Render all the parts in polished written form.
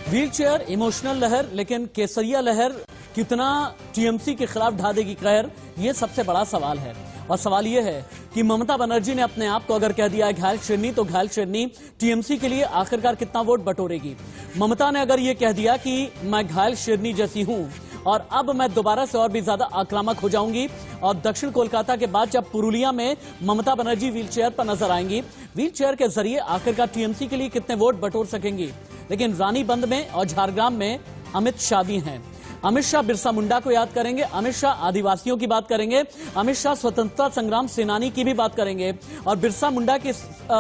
Wheelchair emotional लहर, लेकिन केसरिया लहर कितना टीएमसी के खिलाफ ढा देगी कहर, ये सबसे बड़ा सवाल है। और सवाल ये है कि ममता बनर्जी ने अपने आप को अगर कह दिया है घायल शेरनी, तो घायल शेरनी टीएमसी के लिए आखिरकार कितना वोट बटोरेगी। ममता ने अगर ये कह दिया कि मैं घायल शेरनी जैसी हूं और अब मैं दोबारा से और भी ज्यादा आक्रामक हो जाऊंगी, और दक्षिण कोलकाता के बाद जब पुरुलिया में ममता बनर्जी व्हीलचेयर पर नजर आएंगी, व्हीलचेयर के जरिए आखिरकार टीएमसी के लिए कितने वोट बटोर सकेंगी। लेकिन रानीबंद में और झारग्राम में अमित शाह भी हैं। अमित शाह बिरसा मुंडा को याद करेंगे, अमित शाह आदिवासियों की बात करेंगे, अमित शाह स्वतंत्रता संग्राम सेनानी की भी बात करेंगे, और बिरसा मुंडा की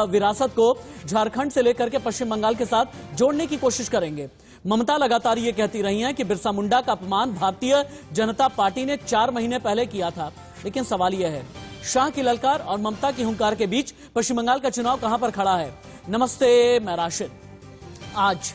विरासत को झारखंड से लेकर के पश्चिम बंगाल के साथ जोड़ने की कोशिश करेंगे। ममता लगातार ये कहती रही हैं कि बिरसा मुंडा का अपमान भारतीय जनता पार्टी ने 4 महीने पहले किया था। लेकिन सवाल यह है, शाह की ललकार और ममता की हुंकार के बीच पश्चिम बंगाल का चुनाव कहां पर खड़ा है। नमस्ते, मैं राशिद। आज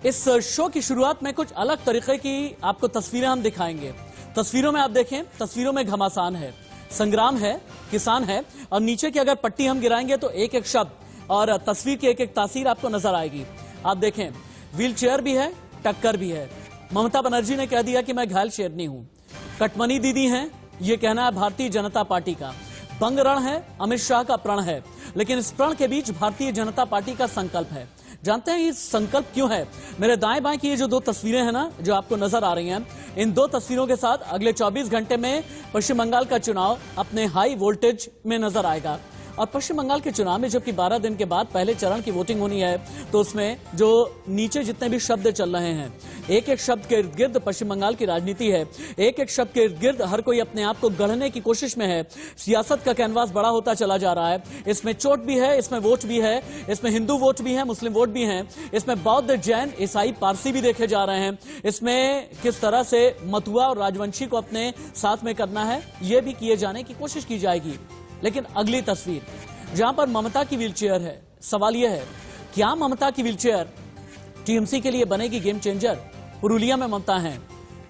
इस शो की शुरुआत में कुछ अलग तरीके की आपको तस्वीरें हम दिखाएंगे। तस्वीरों में आप देखें, तस्वीरों में घमासान है, संग्राम है, किसान है, और नीचे की अगर पट्टी हम गिराएंगे तो एक एक शब्द और तस्वीर की एक एक तासीर आपको नजर आएगी। आप देखें, व्हीलचेयर भी है, टक्कर भी है। ममता बनर्जी ने कह दिया कि मैं घायल शेरनी हूं। कटमनी दीदी हैं, ये कहना है भारतीय जनता पार्टी का। बंग रण है, अमित शाह का प्रण है, लेकिन इस प्रण के बीच भारतीय जनता पार्टी का संकल्प है। जानते हैं ये संकल्प क्यों है? मेरे दाएं बाएं की ये जो 2 तस्वीरें हैं ना, जो आपको नजर आ रही हैं, इन 2 तस्वीरों के साथ अगले 24 घंटे में पश्चिम बंगाल का चुनाव अपने हाई वोल्टेज में नजर आएगा। और पश्चिम बंगाल के चुनाव में जबकि 12 दिन के बाद पहले चरण की वोटिंग होनी है, तो उसमें जो नीचे जितने भी शब्द चल रहे हैं, एक एक शब्द के इर्द गिर्द पश्चिम बंगाल की राजनीति है। एक एक शब्द के इर्द गिर्द हर कोई अपने आप को गढ़ने की कोशिश में है। सियासत का कैनवास बड़ा होता चला जा रहा है। इसमें चोट भी है, इसमें वोट भी है, इसमें हिंदू वोट भी है, मुस्लिम वोट भी है, इसमें बौद्ध, जैन, ईसाई, पारसी भी देखे जा रहे हैं। इसमें किस तरह से मथुआ और राजवंशी को अपने साथ में करना है, यह भी किए जाने की कोशिश की जाएगी। लेकिन अगली तस्वीर जहां पर ममता की व्हीलचेयर है, सवाल यह है, क्या ममता की व्हीलचेयर टीएमसी के लिए बनेगी गेम चेंजर? पुरुलिया में ममता है,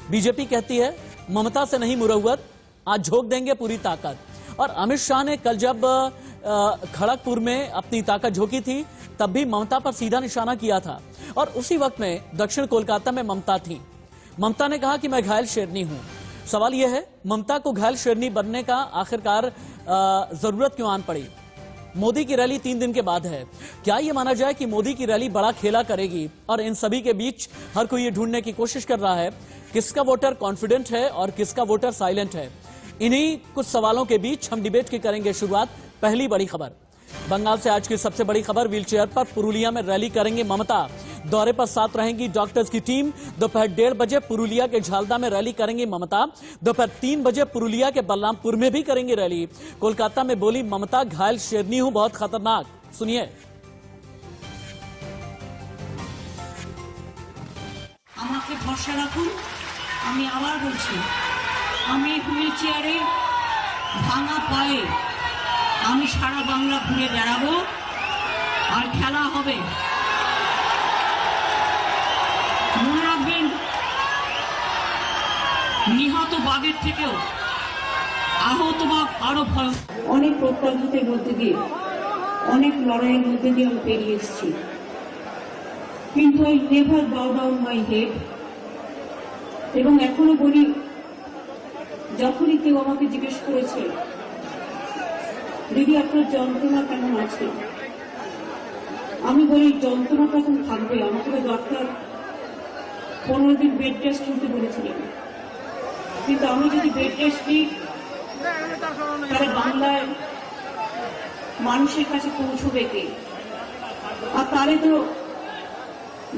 बीजेपी कहती है ममता से नहीं मुरव्वत, आज झोंक देंगे पूरी ताकत। और अमित शाह ने कल जब खड़गपुर में अपनी ताकत झोंकी थी, तब भी ममता पर सीधा निशाना किया था, और उसी वक्त में दक्षिण कोलकाता में ममता थी। ममता ने कहा कि मैं घायल शेरनी हूं। सवाल यह है, ममता को घायल शेरनी बनने का आखिरकार जरूरत क्यों आन पड़ी? मोदी की रैली 3 दिन के बाद है। क्या यह माना जाए कि मोदी की रैली बड़ा खेला करेगी? और इन सभी के बीच हर कोई ये ढूंढने की कोशिश कर रहा है किसका वोटर कॉन्फिडेंट है और किसका वोटर साइलेंट है। इन्हीं कुछ सवालों के बीच हम डिबेट की करेंगे शुरुआत। पहली बड़ी खबर बंगाल से, आज की सबसे बड़ी खबर, व्हीलचेयर पर पुरुलिया में रैली करेंगी ममता। दौरे पर साथ रहेंगी डॉक्टर्स की टीम। दोपहर 1:30 बजे पुरुलिया के झालदा में रैली करेंगी ममता। दोपहर 3 बजे पुरुलिया के बलरामपुर में भी करेंगी रैली। कोलकाता में बोली ममता, घायल शेरनी हूं, बहुत खतरनाक। सुनिए। আমাকে ভরসা রাখুন, আমি আবার বলছি, আমি হুইলচেয়ারে ভাঙা পায়ে আমি সারা বাংলা ঘুরে বেড়াবো, আর খেলা হবে। মনে রাখবেন, নিহত বাঘের থেকেও আহত বাঘ আরো ভয়। অনেক প্রত্যাঘাতের মধ্যে দিয়ে, অনেক লড়াইয়ের মধ্যে দিয়ে আমি পেরিয়ে এসেছি, কিন্তু আই নেভার বাউ ডাউন মাই হেড। এবং এখনো বলি, যখনই কেউ আমাকে জিজ্ঞেস করেছে দিদি আপনার যন্ত্রণা কেমন আছে, আমি বলি যন্ত্রণা তখন থাকবে। আমাকে তো ডক্টর 15 দিন বেড রেস্ট নিতে বলেছিলেন, কিন্তু আমি যদি বেড রেস্ট নিই তাহলে বাংলায় মানুষের কাছে পৌঁছবে কে? আর তাহলে তো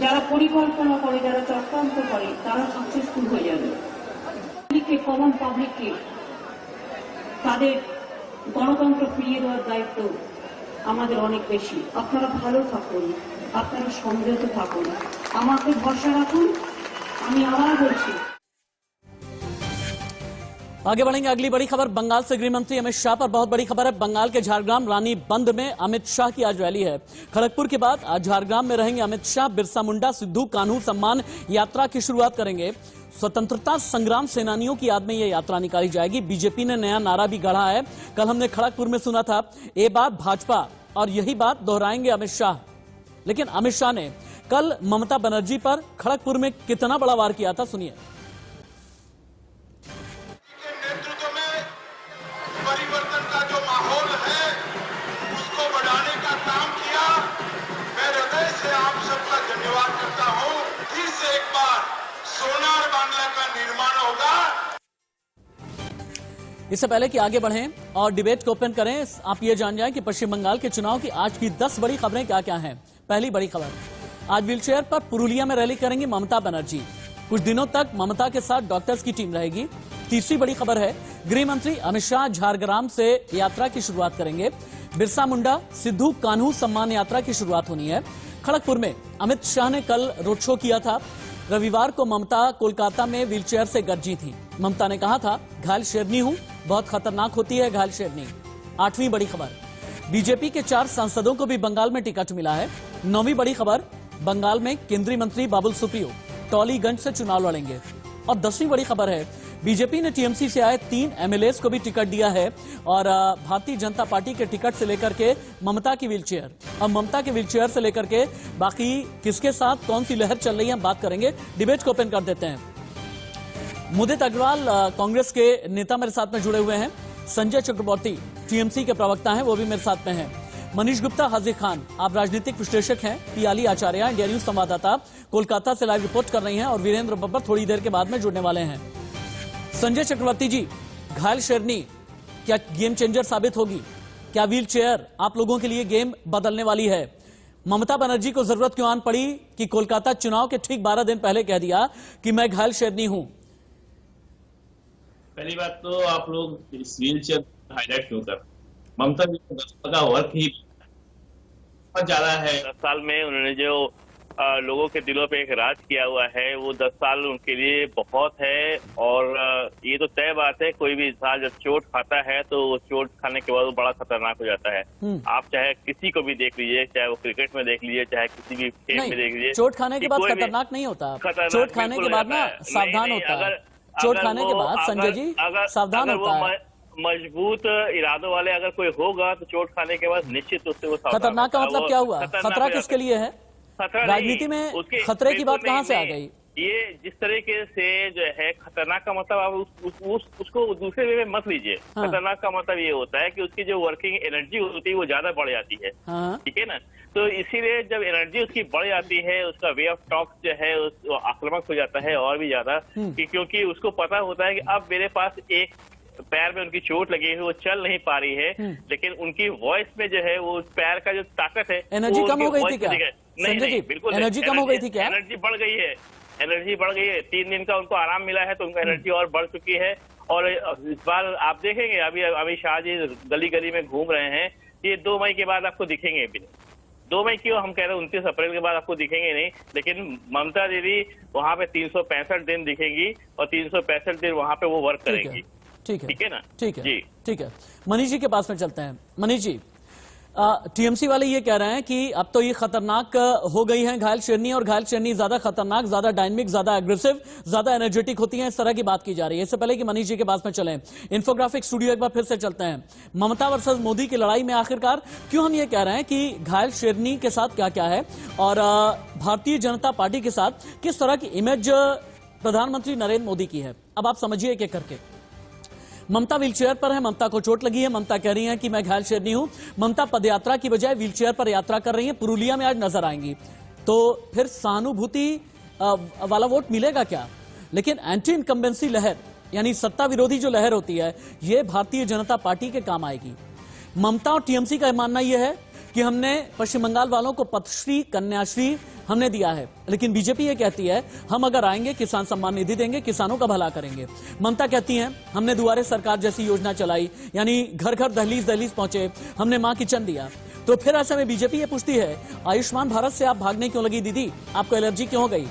যারা পরিকল্পনা করে, যারা চক্রান্ত করে, তারা সাকসেসফুল হয়ে যাবে। কমন পাবলিককে তাদের গণতন্ত্র ফিরিয়ে দেওয়ার দায়িত্ব আমাদের অনেক বেশি। আপনারা ভালো থাকুন, আপনারা সংযত থাকুন, আমাকে ভরসা রাখুন, আমি আবার বলছি। आगे बढ़ेंगे। अगली बड़ी खबर बंगाल से, गृह मंत्री अमित शाह पर बहुत बड़ी खबर है। बंगाल के झारग्राम रानीबंद में अमित शाह की आज रैली है। खड़गपुर के बाद आज झारग्राम में रहेंगे अमित शाह। बिरसा मुंडा सिद्धू कान्हू सम्मान यात्रा की शुरुआत करेंगे। स्वतंत्रता संग्राम सेनानियों की याद में यह यात्रा निकाली जाएगी। बीजेपी ने नया नारा भी गढ़ा है। कल हमने खड़गपुर में सुना था, ये बात भाजपा, और यही बात दोहराएंगे अमित शाह। लेकिन अमित शाह ने कल ममता बनर्जी पर खड़गपुर में कितना बड़ा वार किया था, सुनिए। नेतृत्व में परिवर्तन का जो माहौल है उसको बढ़ाने का काम किया। मैं हृदय से आप सबका धन्यवाद करता हूं। फिर से एक बार सोनार बांग्ला का निर्माण होगा। इससे पहले कि आगे बढ़ें और डिबेट को ओपन करें, आप ये जान जाएं कि पश्चिम बंगाल के चुनाव की आज की 10 बड़ी खबरें क्या क्या हैं। पहली बड़ी खबर, आज व्हीलचेयर पर पुरुलिया में रैली करेंगी ममता बनर्जी। कुछ दिनों तक ममता के साथ डॉक्टर्स की टीम रहेगी। तीसरी बड़ी खबर है, गृह मंत्री अमित शाह झारग्राम से यात्रा की शुरुआत करेंगे। बिरसा मुंडा सिद्धू कान्हू सम्मान यात्रा की शुरुआत होनी है। खड़गपुर में अमित शाह ने कल रोड शो किया था। रविवार को ममता कोलकाता में व्हीलचेयर से गरजी थी। ममता ने कहा था, घायल शेरनी हूं, बहुत खतरनाक होती है घायल शेरनी। आठवीं बड़ी खबर, बीजेपी के 4 सांसदों को भी बंगाल में टिकट मिला है। नौवीं बड़ी खबर, बंगाल में केंद्रीय मंत्री बाबुल सुप्रियो टॉलीगंज से चुनाव लड़ेंगे। और 10वीं बड़ी खबर है, बीजेपी ने टीएमसी से आए 3 एमएलएस को भी टिकट दिया है। और भारतीय जनता पार्टी के टिकट से लेकर के ममता की व्हीलचेयर और ममता के व्हीलचेयर से लेकर के बाकी किसके साथ कौन सी लहर चल रही है, हम बात करेंगे। डिबेट को ओपन कर देते हैं। मुदित अग्रवाल कांग्रेस के नेता मेरे साथ में जुड़े हुए हैं। संजय चक्रवर्ती टीएमसी के प्रवक्ता हैं, वो भी मेरे साथ में हैं। मनीष गुप्ता, हाजिर खान, आप राजनीतिक विश्लेषक हैं। पियाली आचार्य, इंडिया न्यूज संवाददाता, कोलकाता से लाइव रिपोर्ट कर रही हैं। और वीरेंद्र बब्बर थोड़ी देर के बाद में जुड़ने वाले हैं। संजय चक्रवर्ती जी, घायल शेरनी क्या गेम चेंजर साबित होगी? क्या व्हील चेयर आप लोगों के लिए गेम बदलने वाली है? ममता बनर्जी को जरूरत क्यों आन पड़ी कि कोलकाता चुनाव के ठीक 12 दिन पहले कह दिया कि मैं घायल शेरनी हूं? पहली बात तो आप लोग इस व्हील चेयर हाईलाइट क्यों कर? ममता जी को 10 साल का वर्क ही बहुत ज्यादा है। 10 साल में उन्होंने जो लोगों के दिलों पे एक राज किया हुआ है, वो 10 साल उनके लिए बहुत है। और ये तो तय बात है, कोई भी इंसान जब चोट खाता है तो वो चोट खाने के बाद वो बड़ा खतरनाक हो जाता है। आप चाहे किसी को भी देख लीजिए, चाहे वो क्रिकेट में देख लीजिए, चाहे किसी भी खेल में देख लीजिए, चोट खाने के बाद खतरनाक नहीं होता। चोट खाने के बाद ना सावधान होता है। चोट खाने के बाद संजय जी सावधान होता है। मजबूत इरादों वाले अगर कोई होगा तो चोट खाने के बाद निश्चित उससे वो खतरनाक का मतलब क्या हुआ? खतरा किसके लिए है? राजनीति में खतरे की बात कहां से आ गई? ये जिस तरीके से जो है खतरनाक का मतलब आप उसको दूसरे वे में मत लीजिए। हाँ। खतरनाक का मतलब ये होता है कि उसकी जो वर्किंग एनर्जी होती है वो ज्यादा बढ़ जाती है। हाँ। ठीक है ना? तो इसीलिए जब एनर्जी उसकी बढ़ जाती है, उसका वे ऑफ टॉक जो है आक्रामक हो जाता है और भी ज्यादा, क्योंकि उसको पता होता है कि अब मेरे पास एक पैर में उनकी चोट लगी है, वो चल नहीं पा रही है, लेकिन उनकी वॉइस में जो है वो पैर का जो ताकत है, एनर्जी कम हो गई थी क्या? नहीं, बिल्कुल एनर्जी कम हो गई थी क्या? एनर्जी बढ़ गई है, एनर्जी बढ़ गई है। 3 दिन का उनको आराम मिला है तो उनका एनर्जी और बढ़ चुकी है। और इस बार आप देखेंगे, अभी अमित शाह जी गली गली में घूम रहे हैं, ये 2 मई के बाद आपको दिखेंगे भी नहीं। 2 मई क्यों, हम कह रहे हैं 29 अप्रैल के बाद आपको दिखेंगे नहीं, लेकिन ममता दीदी वहां पे 365 दिन दिखेंगी और 365 दिन वहां पे वो वर्क करेंगी। ठीक है ना? ठीक है, ठीक है। मनीष जी के पास में चलते हैं। मनीष जी, टीएमसी वाले ये कह रहे हैं कि अब तो ये खतरनाक हो गई है घायल शेरनी, और घायल शेरनी ज्यादा खतरनाक, ज्यादा डायनामिक, ज्यादा एग्रेसिव, ज्यादा एनर्जेटिक होती है। इस तरह की बात की जा रही है। इससे पहले कि मनीष जी के पास में चलें, इन्फोग्राफिक स्टूडियो एक बार फिर से चलते हैं। ममता वर्सेस मोदी की लड़ाई में आखिरकार क्यों हम ये कह रहे हैं कि घायल शेरनी के साथ क्या क्या है, और भारतीय जनता पार्टी के साथ किस तरह की इमेज प्रधानमंत्री नरेंद्र मोदी की है? अब आप समझिए एक एक करके। ममता व्हीलचेयर पर है, ममता को चोट लगी है, ममता कह रही है कि मैं घायल शेरनी हूं। ममता पदयात्रा की बजाय व्हीलचेयर पर यात्रा कर रही है, पुरुलिया में आज नजर आएंगी। तो फिर सहानुभूति वाला वोट मिलेगा क्या? लेकिन एंटी इनकम्बेंसी लहर, यानी सत्ता विरोधी जो लहर होती है, ये भारतीय जनता पार्टी के काम आएगी। ममता और टीएमसी का मानना यह है कि हमने पश्चिम बंगाल वालों को पथश्री, कन्याश्री हमने दिया है, लेकिन बीजेपी ये कहती है हम अगर आएंगे किसान सम्मान निधि देंगे, किसानों का भला करेंगे। ममता कहती हैं हमने दुआरे सरकार जैसी योजना चलाई, यानी घर घर दहलीज दहलीज पहुंचे, हमने मां किचन दिया। तो फिर ऐसे में बीजेपी ये पूछती है आयुष्मान भारत से आप भागने क्यों लगी दीदी, आपको एलर्जी क्यों हो गई?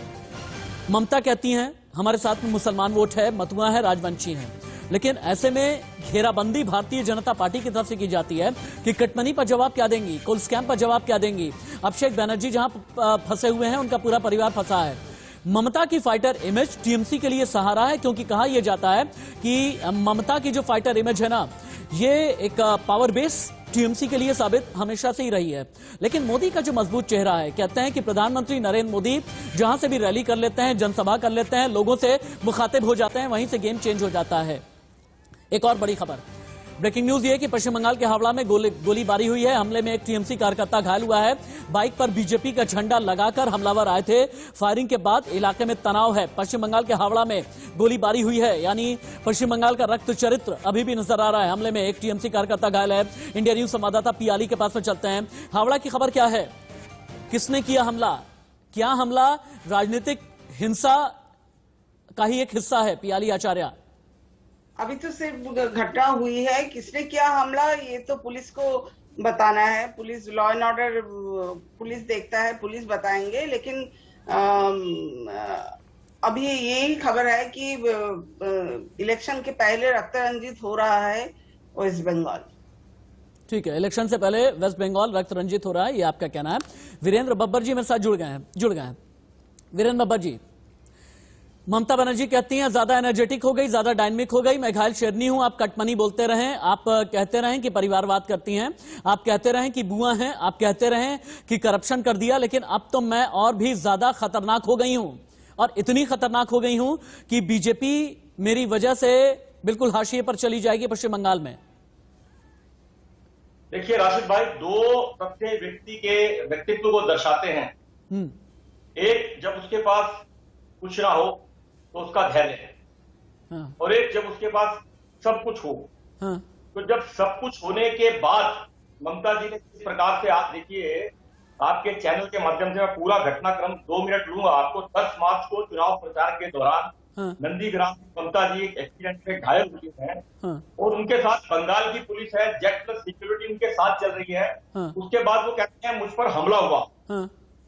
ममता कहती हैं हमारे साथ में मुसलमान वोट है, मतुआ है, राजवंशी हैं। लेकिन ऐसे में घेराबंदी भारतीय जनता पार्टी की तरफ से की जाती है कि कटमनी पर जवाब क्या देंगी, कोल स्कैम पर जवाब क्या देंगी। अभिषेक बनर्जी जहां फंसे हुए हैं, उनका पूरा परिवार फंसा है। ममता की फाइटर इमेज टीएमसी के लिए सहारा है, क्योंकि कहा यह जाता है कि ममता की जो फाइटर इमेज है ना, ये एक पावर बेस टीएमसी के लिए साबित हमेशा से ही रही है। लेकिन मोदी का जो मजबूत चेहरा है, कहते हैं कि प्रधानमंत्री नरेंद्र मोदी जहां से भी रैली कर लेते हैं, जनसभा कर लेते हैं, लोगों से मुखातिब हो जाते हैं, वहीं से गेम चेंज हो जाता है। एक और बड़ी खबर, ब्रेकिंग न्यूज ये कि पश्चिम बंगाल के हावड़ा में गोलीबारी हुई है। हमले में एक टीएमसी कार्यकर्ता घायल हुआ है। बाइक पर बीजेपी का झंडा लगाकर हमलावर आए थे। फायरिंग के बाद इलाके में तनाव है। पश्चिम बंगाल के हावड़ा में गोलीबारी हुई है, यानी पश्चिम बंगाल का रक्त चरित्र अभी भी नजर आ रहा है। हमले में एक टीएमसी कार्यकर्ता घायल है। इंडिया न्यूज संवाददाता पियाली के पास में चलते हैं। हावड़ा की खबर क्या है, किसने किया हमला, क्या हमला राजनीतिक हिंसा का ही एक हिस्सा है? पियाली आचार्य, अभी तो सिर्फ घटना हुई है, किसने किया हमला ये तो पुलिस को बताना है। Police law and order police देखता है, पुलिस बताएंगे। लेकिन अभी यही खबर है कि इलेक्शन के पहले रक्त रंजित हो रहा है वेस्ट बंगाल। ठीक है, इलेक्शन से पहले वेस्ट बंगाल रक्त रंजित हो रहा है, ये आपका कहना है। वीरेंद्र बब्बर जी मेरे साथ जुड़ गए हैं। वीरेंद्र बब्बर जी, ममता बनर्जी कहती हैं ज्यादा एनर्जेटिक हो गई, ज्यादा डायनामिक हो गई, मैं घायल शेरनी हूं। आप कटमनी बोलते रहें, आप कहते रहें कि परिवारवाद करती हैं, आप कहते रहें कि बुआ हैं, आप कहते रहें कि करप्शन कर दिया, लेकिन अब तो मैं और भी ज्यादा खतरनाक हो गई हूं, और इतनी खतरनाक हो गई हूं कि बीजेपी मेरी वजह से बिल्कुल हाशिए पर चली जाएगी पश्चिम बंगाल में। देखिए राशिद भाई, दो तथ्य व्यक्ति के व्यक्तित्व को दर्शाते हैं। एक, जब उसके पास कुछ ना हो तो उसका धैर्य है। हाँ। और एक, जब उसके पास सब कुछ हो। हाँ। तो जब सब कुछ होने के बाद ममता जी ने इस प्रकार से, आप देखिए, आपके चैनल के माध्यम से मैं पूरा घटनाक्रम 2 मिनट लूंगा आपको। 10 मार्च को चुनाव प्रचार के दौरान नंदीग्राम में ममता जी एक एक्सीडेंट में घायल हुई हैं। और उनके साथ बंगाल की पुलिस है, जेट प्लस सिक्योरिटी उनके साथ चल रही है। उसके बाद वो कहते हैं मुझ पर हमला हुआ।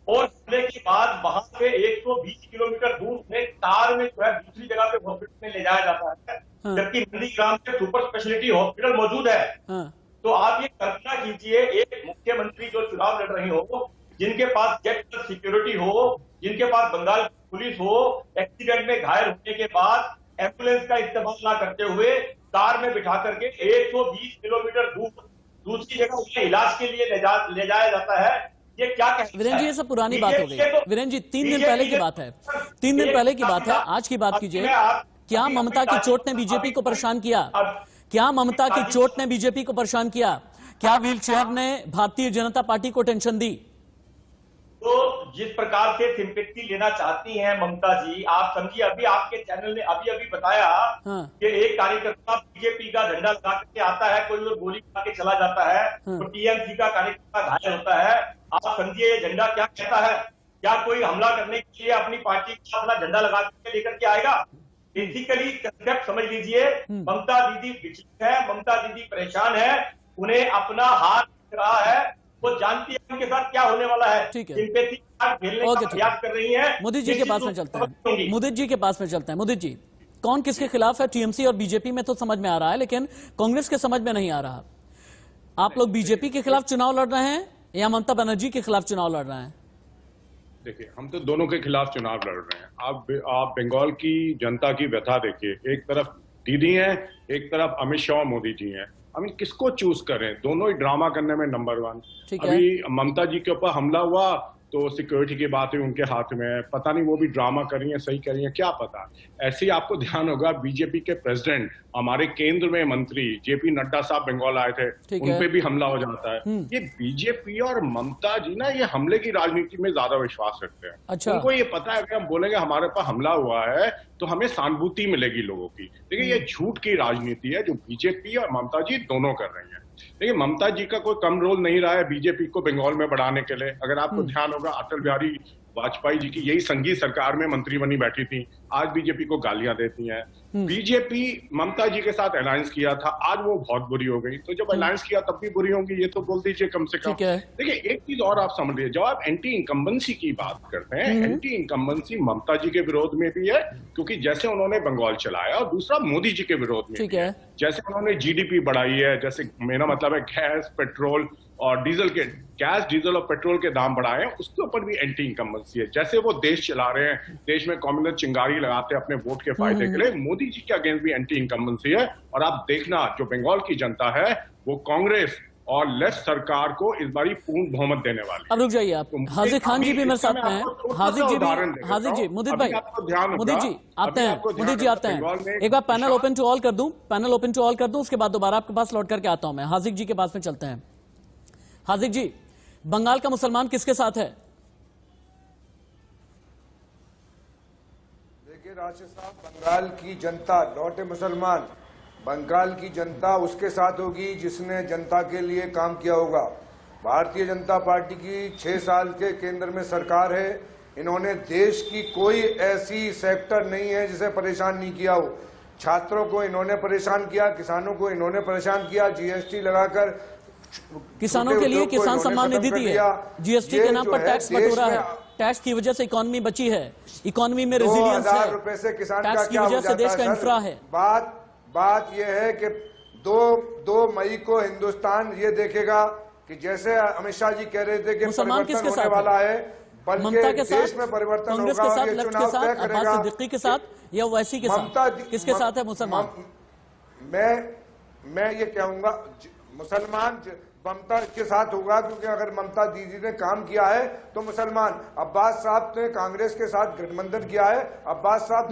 और हमले के बाद वहां से 120 किलोमीटर दूर में कार में जो है दूसरी जगह पे हॉस्पिटल में ले जाया जाता है, जबकि नंदीग्राम में सुपर स्पेशलिटी हॉस्पिटल मौजूद है। तो आप ये कल्पना कीजिए, एक मुख्यमंत्री जो चुनाव लड़ रही हो, जिनके पास जेट प्लस सिक्योरिटी हो, जिनके पास बंगाल की पुलिस हो, एक्सीडेंट में घायल होने के बाद एम्बुलेंस का इस्तेमाल ना करते हुए कार में बिठा करके 120 किलोमीटर दूर दूसरी जगह उन्हें इलाज के लिए ले जाया जाता है। ये क्या कहते हैं? वीरेंद्र जी, ये सब पुरानी बात हो गई। वीरेंद्र जी, 3 दिन पहले की बात है, 3 दिन पहले की बात है। आज की बात कीजिए। क्या ममता की चोट ने बीजेपी को परेशान किया? क्या ममता की चोट ने बीजेपी को परेशान किया? क्या व्हील चेयर ने भारतीय जनता पार्टी को टेंशन दी? तो जिस प्रकार से सिंपैथी लेना चाहती हैं ममता जी, आप समझिए, अभी आपके चैनल ने अभी बताया कि एक कार्यकर्ता बीजेपी का झंडा लगा करके आता है, कोई और गोली खा के चला जाता है, तो टीएमसी का कार्यकर्ता घायल होता है। आप समझिए ये झंडा क्या कहता है? क्या कोई हमला करने के लिए अपनी पार्टी का अपना झंडा लगा के लेकर के आएगा? बेसिकली कंसेप्ट समझ लीजिए, ममता दीदी विचलित है, ममता दीदी परेशान है, उन्हें अपना हाथ दिख रहा है, वो जानती है उनके साथ क्या होने वाला है। ठीक है, सिंपैथी खेलने का प्रयास कर रही है। मोदी जी के पास में चलते हैं। मोदी जी के पास में चलते हैं। मोदी जी, कौन किसके खिलाफ है? टीएमसी और बीजेपी में तो समझ में आ रहा है, लेकिन कांग्रेस के समझ में नहीं आ रहा। आप लोग बीजेपी के खिलाफ चुनाव लड़ रहे हैं या ममता बनर्जी के खिलाफ चुनाव लड़ रहे हैं? देखिए, हम तो दोनों के खिलाफ चुनाव लड़ रहे हैं। आप बंगाल की जनता की व्यथा देखिए, एक तरफ दीदी हैं, एक तरफ अमित शाह मोदी जी हैं। हम किसको चूज करें? दोनों ही ड्रामा करने में नंबर 1। अभी ममता जी के ऊपर हमला हुआ तो सिक्योरिटी की बात है उनके हाथ में, पता नहीं वो भी ड्रामा कर रही है, सही कर रही है, क्या पता। ऐसे ही आपको ध्यान होगा, बीजेपी के प्रेसिडेंट, हमारे केंद्र में मंत्री जेपी नड्डा साहब बंगाल आए थे, उन पे भी हमला हो जाता है। ये बीजेपी और ममता जी ना, ये हमले की राजनीति में ज्यादा विश्वास रखते हैं। अच्छा। उनको ये पता है कि हम बोलेंगे हमारे पास हमला हुआ है तो हमें सहानुभूति मिलेगी लोगों की। देखिए, ये झूठ की राजनीति है जो बीजेपी और ममता जी दोनों कर रही है। देखिए, ममता जी का कोई कम रोल नहीं रहा है बीजेपी को बंगाल में बढ़ाने के लिए। अगर आपको ध्यान होगा, अटल बिहारी वाजपेयी जी की यही संघीय सरकार में मंत्री बनी बैठी थी, आज बीजेपी को गालियां देती हैं। बीजेपी ममता जी के साथ अलायंस किया था, आज वो बहुत बुरी हो गई। तो जब अलायंस किया तब भी बुरी होंगी, ये तो बोल दीजिए कम से कम। देखिए, एक चीज और आप समझ लीजिए, जब आप एंटी इनकम्बेंसी की बात करते हैं, एंटी इनकम्बेंसी ममता जी के विरोध में भी है, क्योंकि जैसे उन्होंने बंगाल चलाया, और दूसरा मोदी जी के विरोध में भी है। जैसे उन्होंने जीडीपी बढ़ाई है, जैसे मेरा मतलब है गैस, पेट्रोल और डीजल के, गैस, डीजल और पेट्रोल के दाम बढ़ाए हैं, उसके ऊपर भी एंटी इनकम्बेंसी है। जैसे वो देश चला रहे हैं, देश में कम्युनिस्ट चिंगारी लगाते हैं अपने वोट के फायदे के लिए, मोदी जी के अगेंस्ट भी एंटी इनकम्बेंसी है। और आप देखना, जो बंगाल की जनता है वो कांग्रेस और लेफ्ट सरकार को इस बारी पूर्ण बहुमत देने वाली। अब रुक जाइए आप, हाजिर खान जी भी मेरे साथ में हैं। हाजिर जी, मुदित भाई, मुदित जी आते हैं, मुदित जी आते हैं। एक बार पैनल ओपन टू ऑल कर दूं, पैनल ओपन टू ऑल कर दूं, उसके बाद दोबारा आपके पास लौट करके आता हूं मैं। हाजिर जी के पास में चलते हैं। हाजिर जी, बंगाल का मुसलमान किसके साथ है? देखिए राशिद साहब, बंगाल की जनता, नॉट ए मुसलमान, बंगाल की जनता उसके साथ होगी जिसने जनता के लिए काम किया होगा। भारतीय जनता पार्टी की 6 साल के केंद्र में सरकार है। इन्होंने देश की कोई ऐसी सेक्टर नहीं है जिसे परेशान नहीं किया हो। छात्रों को इन्होंने परेशान किया, किसानों को इन्होंने परेशान किया, जीएसटी लगाकर किसानों के लिए किसान सम्मान निधि दी है, जीएसटी के नाम पर टैक्स बटोरा है, टैक्स की वजह से इकोनॉमी बची है, इकोनॉमी में रेजिलियंस है, 2000 रुपए से किसान टैक्स की वजह से देश का इंफ्रा है। बात यह है कि 2 मई को हिंदुस्तान ये देखेगा कि जैसे अमित शाह जी कह रहे थे कि परिवर्तन होने वाला है, ममता के साथ, देश में परिवर्तन कांग्रेस होगा के साथ, और ये लेफ्ट के चुनाव साथ, तय अब्बास करेगा। सिद्दीकी के साथ या ओवैसी के साथ, किसके साथ है मुसलमान? मैं ये कहूंगा मुसलमान ममता के साथ होगा, क्योंकि अगर ममता दीदी ने काम किया है तो मुसलमान। अब्बास साहब ने कांग्रेस के साथ गठबंधन किया है, अब्बास साहब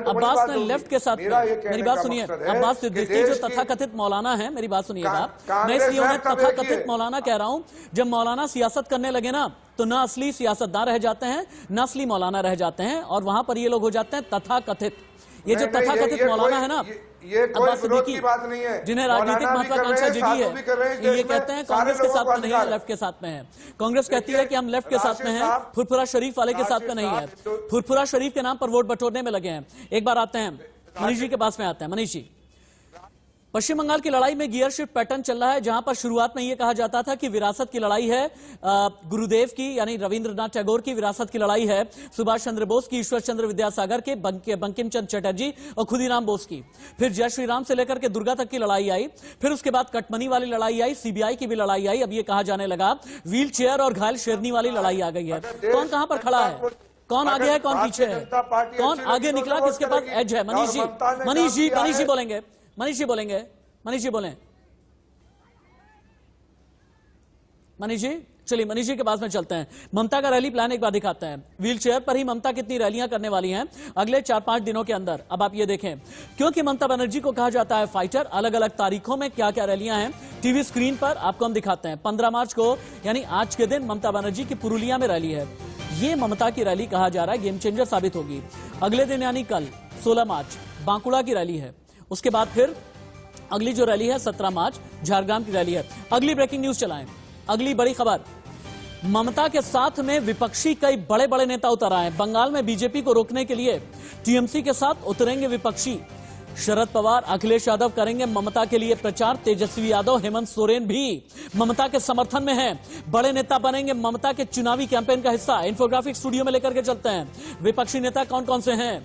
अब्बास ने लेफ्ट के साथ, मेरी बात सुनिए, अब्बास सिद्दीकी जो तथाकथित मौलाना है, मेरी बात सुनिएगा आप, मैं इसलिए उन्हें तथाकथित मौलाना कह रहा हूं, जब मौलाना सियासत करने लगे ना तो न असली सियासतदान रह जाते हैं, न असली मौलाना रह जाते हैं, और वहां पर ये लोग हो जाते हैं तथाकथित। ये जो तथाकथित मौलाना है ना, ये कोई विरोध की बात नहीं है, जिन्हें राजनीतिक महत्वाकांक्षा जगी है, कि ये कहते हैं कांग्रेस के साथ में नहीं है, लेफ्ट के साथ में है। कांग्रेस कहती है कि हम लेफ्ट के साथ में हैं, फुरफुरा शरीफ वाले के साथ में नहीं है, फुरफुरा शरीफ के नाम पर वोट बटोरने में लगे हैं। एक बार आते हैं मनीष जी के पास में, आते हैं मनीष जी। पश्चिम बंगाल की लड़ाई में गियर शिफ्ट पैटर्न चल रहा है, जहां पर शुरुआत में यह कहा जाता था कि विरासत की लड़ाई है, गुरुदेव की यानी रविंद्रनाथ टैगोर की विरासत की लड़ाई है, सुभाष चंद्र बोस की, ईश्वर चंद्र विद्यासागर के, बंकिम चंद्र चटर्जी और खुदीराम बोस की। फिर जय श्री राम से लेकर के दुर्गा तक की लड़ाई आई, फिर उसके बाद कटमनी वाली लड़ाई आई, सीबीआई की भी लड़ाई आई। अब यह कहा जाने लगा व्हील चेयर और घायल शेरनी वाली लड़ाई आ गई है। कौन कहां पर खड़ा है, कौन आगे है, कौन पीछे है, कौन आगे निकला, किसके पास एज है? मनीष जी बोलेंगे, मनीष जी बोलेंगे, मनीष जी बोलें, मनीष जी। चलिए मनीष जी के पास में चलते हैं। ममता का रैली प्लान एक बार दिखाते हैं। व्हील चेयर पर ही ममता कितनी रैलियां करने वाली हैं अगले 4-5 दिनों के अंदर, अब आप ये देखें। क्योंकि ममता बनर्जी को कहा जाता है फाइटर, अलग अलग तारीखों में क्या क्या रैलियां हैं टीवी स्क्रीन पर आपको हम दिखाते हैं। 15 मार्च को यानी आज के दिन ममता बनर्जी की पुरुलिया में रैली है। ये ममता की रैली कहा जा रहा है गेम चेंजर साबित होगी। अगले दिन यानी कल 16 मार्च बांकुड़ा की रैली है। उसके बाद फिर अगली जो रैली है 17 मार्च झारग्राम की रैली है। अगली ब्रेकिंग न्यूज चलाएं, अगली बड़ी खबर, ममता के साथ में विपक्षी कई बड़े बड़े नेता उतर आए। बंगाल में बीजेपी को रोकने के लिए टीएमसी के साथ उतरेंगे विपक्षी। शरद पवार, अखिलेश यादव करेंगे ममता के लिए प्रचार। तेजस्वी यादव, हेमंत सोरेन भी ममता के समर्थन में हैं। बड़े नेता बनेंगे ममता के चुनावी कैंपेन का हिस्सा। इंफोग्राफिक स्टूडियो में लेकर के चलते हैं। विपक्षी नेता कौन कौन से हैं?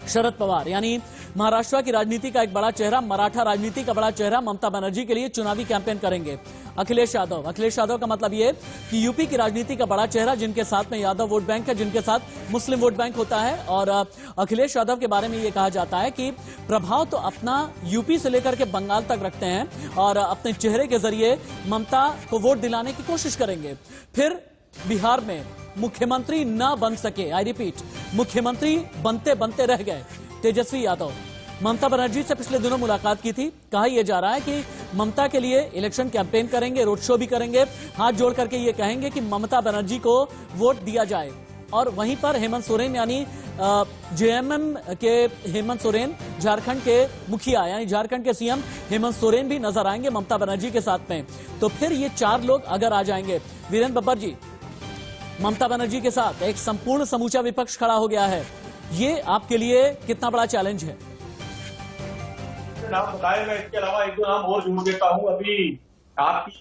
शरद पवार यानी महाराष्ट्र की राजनीति का एक बड़ा चेहरा, मराठा राजनीति का बड़ा चेहरा, ममता बनर्जी के लिए चुनावी कैंपेन करेंगे। अखिलेश यादव का मतलब यह कि यूपी की राजनीति का बड़ा चेहरा, जिनके साथ में यादव वोट बैंक है, जिनके साथ मुस्लिम वोट बैंक होता है। और अखिलेश यादव के बारे में यह कहा जाता है कि प्रभाव तो अपना यूपी से लेकर के बंगाल तक रखते हैं और अपने चेहरे के जरिए ममता को वोट दिलाने की कोशिश करेंगे। फिर बिहार में मुख्यमंत्री न बन सके, आई रिपीट, मुख्यमंत्री बनते बनते रह गए तेजस्वी यादव। ममता बनर्जी से पिछले दिनों मुलाकात की थी। कहा यह जा रहा है कि ममता के लिए इलेक्शन कैंपेन करेंगे, रोड शो भी करेंगे, हाथ जोड़ करके ये कहेंगे कि ममता बनर्जी को वोट दिया जाए। और वहीं पर हेमंत सोरेन यानी जेएमएम के हेमंत सोरेन, झारखंड के मुखिया यानी झारखंड के सीएम हेमंत सोरेन भी नजर आएंगे ममता बनर्जी के साथ में। तो फिर ये 4 लोग अगर आ जाएंगे, वीरेंद्र बब्बर जी, ममता बनर्जी के साथ एक संपूर्ण समूचा विपक्ष खड़ा हो गया है। ये आपके लिए कितना बड़ा चैलेंज है? नाम बताए, मैं इसके अलावा 1-2 नाम और जोड़ देता हूं। अभी आपकी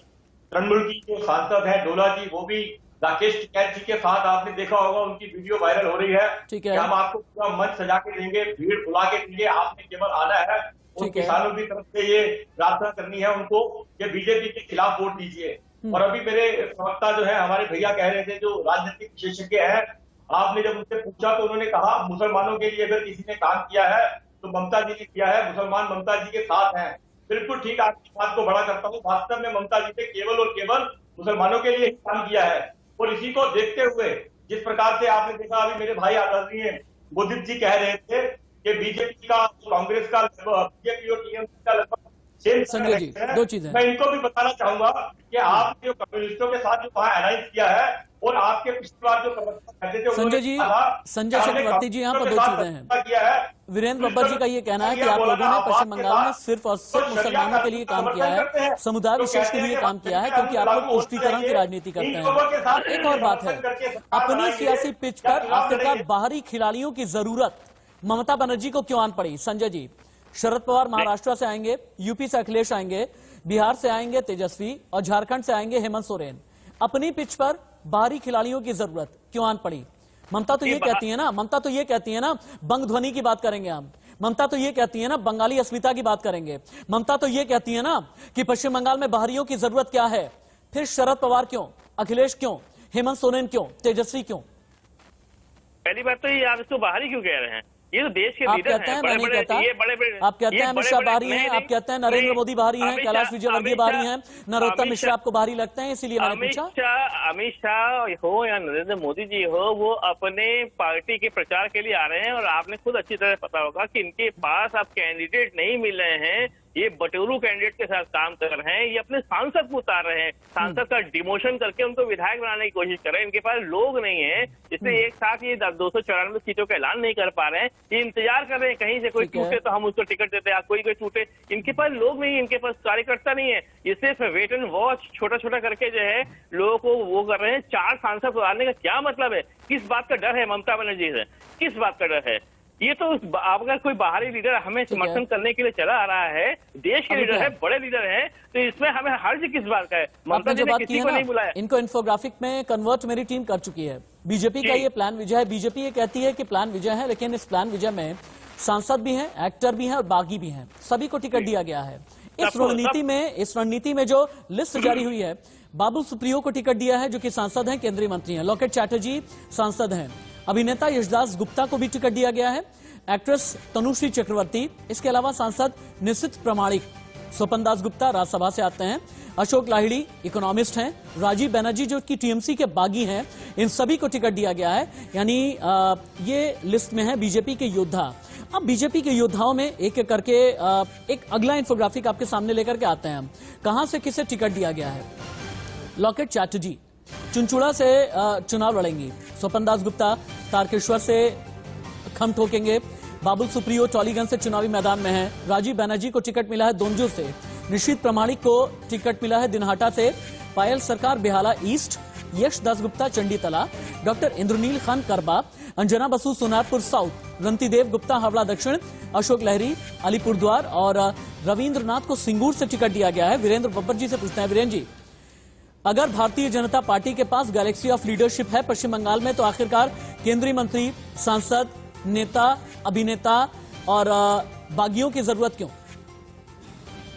तृणमूल की जो सांसद है डोला जी, वो भी राकेश टिकैत जी के साथ आपने देखा होगा, उनकी वीडियो वायरल हो रही है। ठीक है, हम आपको पूरा मंच सजा के देंगे, भीड़ बुला के देंगे, आपने केवल आना है। और किसानों की तरफ से ये प्रार्थना करनी है उनको कि बीजेपी के खिलाफ वोट दीजिए। और अभी मेरे प्रवक्ता जो है हमारे भैया कह रहे थे, जो राजनीतिक विशेषज्ञ है, आपने जब उनसे पूछा तो उन्होंने कहा मुसलमानों के लिए अगर किसी ने काम किया है तो ममता जी ने किया है, मुसलमान ममता जी के साथ हैं। बिल्कुल ठीक आपकी बात को बड़ा करता हूँ। वास्तव में ममता जी ने केवल और केवल मुसलमानों के लिए ही काम किया है, और इसी को देखते हुए जिस प्रकार से आपने देखा, अभी मेरे भाई आदरणीय मोदी जी कह रहे थे कि बीजेपी का, कांग्रेस का, बीजेपी और टीएमसी का लगभग सेम। संजय जी, दो चीजें मैं इनको भी बताना चाहूंगा कि आपने जो कम्युनिस्टों के साथ जो वहां अलायंस किया है, और आपके पिछली बार जो प्रवक्ता कहते थे संजय जी, संजय चक्रवर्ती जी, यहाँ पर दो चीजें हैं। वीरेंद्र बब्बर जी का ये कहना है कि आप लोगों ने पश्चिम बंगाल में सिर्फ और सिर्फ मुसलमानों के लिए काम किया है, समुदाय विशेष के लिए काम किया है, क्योंकि आप लोग तुष्टीकरण की राजनीति करते हैं। एक और बात है, अपनी सियासी पिच पर आखिरकार बाहरी खिलाड़ियों की जरूरत ममता बनर्जी को क्यों आन पड़ी? संजय जी, शरद पवार महाराष्ट्र से आएंगे, यूपी से अखिलेश आएंगे, बिहार से आएंगे तेजस्वी, और झारखंड से आएंगे हेमंत सोरेन। अपनी पिच पर बाहरी खिलाड़ियों की जरूरत क्यों आन पड़ी? ममता तो ये कहती है ना, बंग ध्वनि की बात करेंगे हम। ममता तो ये कहती है ना, बंगाली अस्मिता की बात करेंगे। ममता तो ये कहती है ना कि पश्चिम बंगाल में बाहरियों की जरूरत क्या है। फिर शरद पवार क्यों, अखिलेश क्यों, हेमंत सोरेन क्यों, तेजस्वी क्यों? पहली बात तो ये आप इसको बाहरी क्यों कह रहे हैं? ये तो देश के लीडर हैं, मैं नहीं कहता। आप कहते हैं अमित शाह बाहरी हैं, आप कहते हैं नरेंद्र मोदी बाहरी हैं, कैलाश विजयवर्गीय बाहरी हैं, नरोत्तम मिश्रा आपको बाहरी लगते हैं, इसीलिए मैंने पूछा। अमित शाह हो या नरेंद्र मोदी जी हो, वो अपने पार्टी के प्रचार के लिए आ रहे हैं, और आपने खुद अच्छी तरह पता होगा कि इनके पास अब कैंडिडेट नहीं मिल रहे हैं। ये बटोरू कैंडिडेट के साथ काम कर रहे हैं, ये अपने सांसद को उतार रहे हैं, सांसद का डिमोशन करके उनको विधायक बनाने की कोशिश कर रहे हैं। इनके पास लोग नहीं है, इसलिए एक साथ ये 294 सीटों का ऐलान नहीं कर पा रहे हैं। ये इंतजार कर रहे हैं कहीं से कोई टूटे तो हम उसको टिकट देते हैं, कोई टूटे। इनके पास लोग नहीं है, इनके पास कार्यकर्ता नहीं है। ये सिर्फ वेट एंड वॉच छोटा छोटा करके जो है लोगों को वो कर रहे हैं। 4 सांसद उतारने का क्या मतलब है? किस बात का डर है ममता बनर्जी से? किस बात का डर है? ये तो अगर कोई बाहरी लीडर हमें समर्थन करने के लिए चला आ रहा है, देश के लीडर है, बड़े लीडर है, तो इसमें हमें हर्ज किस बात का है? ममता जी ने किसी को नहीं बुलाया। इनको इन्फोग्राफिक में कन्वर्ट मेरी टीम कर चुकी है। बीजेपी का ये प्लान विजय है। बीजेपी ये कहती है कि प्लान विजय है, लेकिन इस प्लान विजय में सांसद भी हैं, एक्टर भी हैं और बागी भी हैं, सभी को टिकट दिया गया है। इस रणनीति में जो लिस्ट जारी हुई है, बाबुल सुप्रियो को टिकट दिया है, जो कि सांसद हैं, केंद्रीय मंत्री हैं। लॉकेट चैटर्जी सांसद हैं। अभिनेता यशदास गुप्ता को भी टिकट दिया गया है, एक्ट्रेस तनुश्री चक्रवर्ती, इसके अलावा सांसद निशित प्रमाणिक, स्वपन दास गुप्ता राज्यसभा से आते हैं, अशोक लाहिड़ी इकोनॉमिस्ट हैं, राजीव बनर्जी जो कि टीएमसी के बागी हैं, इन सभी को टिकट दिया गया है। यानी ये लिस्ट में है बीजेपी के योद्धा। अब बीजेपी के योद्धाओं में एक एक करके एक अगला इन्फोग्राफिक आपके सामने लेकर के आते हैं हम। कहां से किसे टिकट दिया गया है? लॉकेट चैटर्जी चुनचुड़ा से चुनाव लड़ेंगी, स्वपन दास गुप्ता तारकेश्वर से खम ठोकेंगे, बाबुल सुप्रियो टॉलीगंज से चुनावी मैदान में है, राजीव बनर्जी को टिकट मिला है दोनजू से, निशित प्रमाणिक को टिकट मिला है दिनहाटा से, पायल सरकार बेहाला ईस्ट, यश दासगुप्ता चंडीतला, डॉक्टर इंद्रनील खान करबा, अंजना बसु सोनारपुर साउथ, रंतीदेव गुप्ता हावड़ा दक्षिण, अशोक लहरी अलीपुरद्वार और रविंद्रनाथ को सिंगूर से टिकट दिया गया है। वीरेंद्र बब्बर जी से पूछते हैं, वीरेंद्र जी, अगर भारतीय जनता पार्टी के पास गैलेक्सी ऑफ लीडरशिप है पश्चिम बंगाल में, तो आखिरकार केंद्रीय मंत्री, सांसद, नेता, अभिनेता और बागियों की जरूरत क्यों?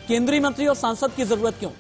केंद्रीय मंत्री और सांसद की जरूरत क्यों?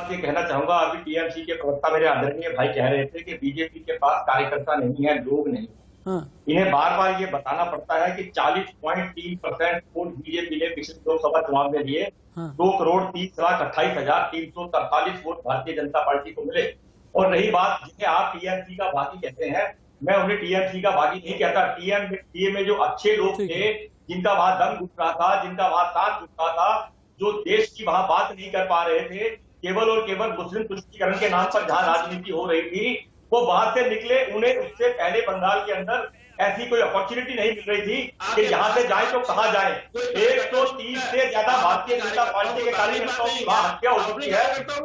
ये कहना चाहूंगा, अभी टीएमसी के प्रवक्ता मेरे आदरणीय भाई कह रहे थे कि बीजेपी के पास कार्यकर्ता नहीं है, लोग नहीं। इन्हें बार बार ये बताना पड़ता है कि 40.3% वोट बीजेपी ने पिछले लोकसभा चुनाव में लिए, 2,30,28,343 वोट भारतीय जनता पार्टी को मिले। और रही बात जिन्हें आप टीएमसी का बागी कहते हैं, मैं उन्हें टीएमसी का बागी नहीं कहता। टीएम में जो अच्छे लोग थे, जिनका वहां दम घुट रहा था, जिनका वहां सांस घुट रहा था, जो देश की वहां बात नहीं कर पा रहे थे, केवल और केवल मुस्लिम तुष्टीकरण के नाम पर जहां राजनीति हो रही थी, वो वहां से निकले। उन्हें उससे पहले बंगाल के अंदर ऐसी कोई अपॉर्चुनिटी नहीं मिल रही थी कि यहाँ से जाए तो कहाँ जाए। 130 से ज्यादा भारतीय जनता पार्टी के कार्यकर्ताओं की वहां हत्या हो चुकी है।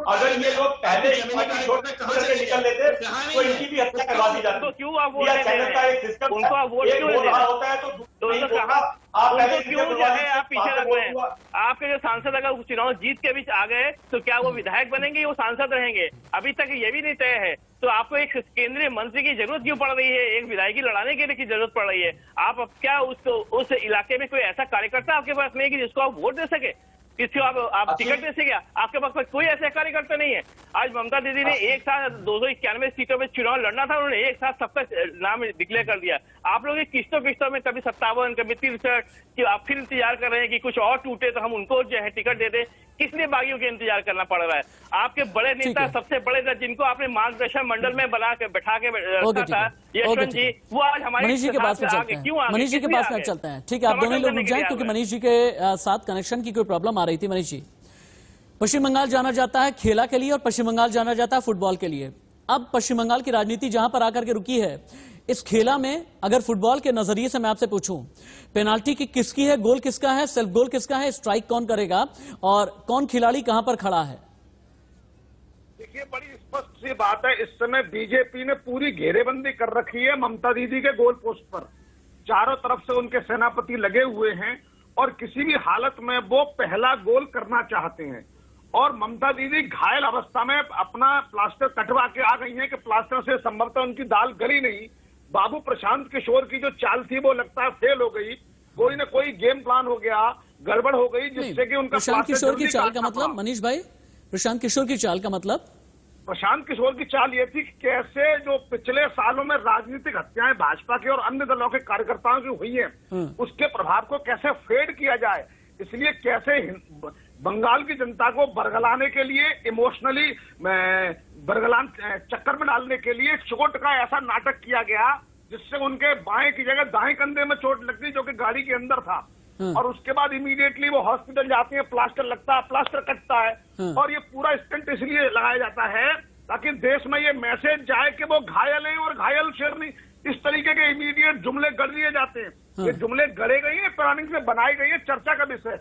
अगर ये लोग पहले ही पार्टी छोड़ के निकल लेते तो इनकी भी हत्या करवा दी जाती। क्यों आप वोट चैनल का एक सिस्टम उनको आप वोट क्यों हो रहा होता है तो आप क्यों जो है आप पीछे रख रहे हैं? आपके जो सांसद अगर चुनाव जीत के भी आ गए तो क्या वो विधायक बनेंगे, वो सांसद रहेंगे? अभी तक ये भी नहीं तय है। तो आपको एक केंद्रीय मंत्री की जरूरत क्यों पड़ रही है? एक विधायकी लड़ाने के लिए की जरूरत पड़ रही है? आप अब क्या उस इलाके में कोई ऐसा कार्यकर्ता आपके पास नहीं कि जिसको आप वोट दे सके? किसी आप टिकट दे सके? आपके पास कोई ऐसे कार्यकर्ता नहीं है। आज ममता दीदी ने एक साथ 291 सीटों में चुनाव लड़ना था, उन्होंने एक साथ सबका नाम डिक्लेयर कर दिया। आप लोग किस्तों में कभी 57, कभी 63 कि आप फिर इंतजार कर रहे हैं कि कुछ और टूटे तो हम उनको जो है टिकट दे दें। किस लिए बागियों के इंतजार करना पड़ रहा है? आपके बड़े नेता, सबसे बड़े नेता जिनको आपने मार्गदर्शन मंडल में बना के बैठा के रखा था, यशवंत जी, वो आज हमारे मनीष जी के पास में चलते हैं। मनीष जी के पास में चलते हैं। ठीक है, आप दोनों लोग रुक जाएं क्योंकि मनीष जी के साथ कनेक्शन की कोई प्रॉब्लम आ रही थी। मनीष जी, पश्चिम बंगाल जाना जाता है खेला के लिए और पश्चिम बंगाल जाना जाता है फुटबॉल के लिए। अब पश्चिम बंगाल की राजनीति जहां पर आकर के रुकी है, इस खेला में अगर फुटबॉल के नजरिए से मैं आपसे पूछूं, पेनाल्टी की किसकी है, गोल किसका है, सेल्फ गोल किसका है, स्ट्राइक कौन करेगा और कौन खिलाड़ी कहां पर खड़ा है? देखिए, बड़ी स्पष्ट सी बात है, इस समय बीजेपी ने पूरी घेरेबंदी कर रखी है ममता दीदी के गोल पोस्ट पर। चारों तरफ से उनके सेनापति लगे हुए हैं और किसी भी हालत में वो पहला गोल करना चाहते हैं। और ममता दीदी घायल अवस्था में अपना प्लास्टर कटवा के आ गई हैं कि प्लास्टर से संभवतः उनकी दाल गली नहीं। बाबू प्रशांत किशोर की जो चाल थी वो लगता है फेल हो गई। कोई ना कोई गेम प्लान हो गया, गड़बड़ हो गई, जिससे कि उनका प्रशांत किशोर की चाल का मतलब, मनीष भाई, प्रशांत किशोर की चाल का मतलब? प्रशांत किशोर की चाल ये थी कि कैसे जो पिछले सालों में राजनीतिक हत्याएं भाजपा के और अन्य दलों के कार्यकर्ताओं की हुई हैं, उसके प्रभाव को कैसे फेड किया जाए। इसलिए कैसे बंगाल की जनता को बरगलाने के लिए, इमोशनली बरगलान चक्कर में डालने के लिए चोट का ऐसा नाटक किया गया जिससे उनके बाएं की जगह दाएं कंधे में चोट लगती, जो कि गाड़ी के अंदर था। और उसके बाद इमीडिएटली वो हॉस्पिटल जाते हैं, प्लास्टर लगता है, प्लास्टर कटता है। और ये पूरा स्टंट इसलिए लगाया जाता है ताकि देश में ये मैसेज जाए कि वो घायल हैं और घायल शेर नहीं। इस तरीके के इमीडिएट जुमले गढ़ दिए जाते हैं। ये जुमले गढ़े गई है, प्लानिंग से बनाई गई है, चर्चा का विषय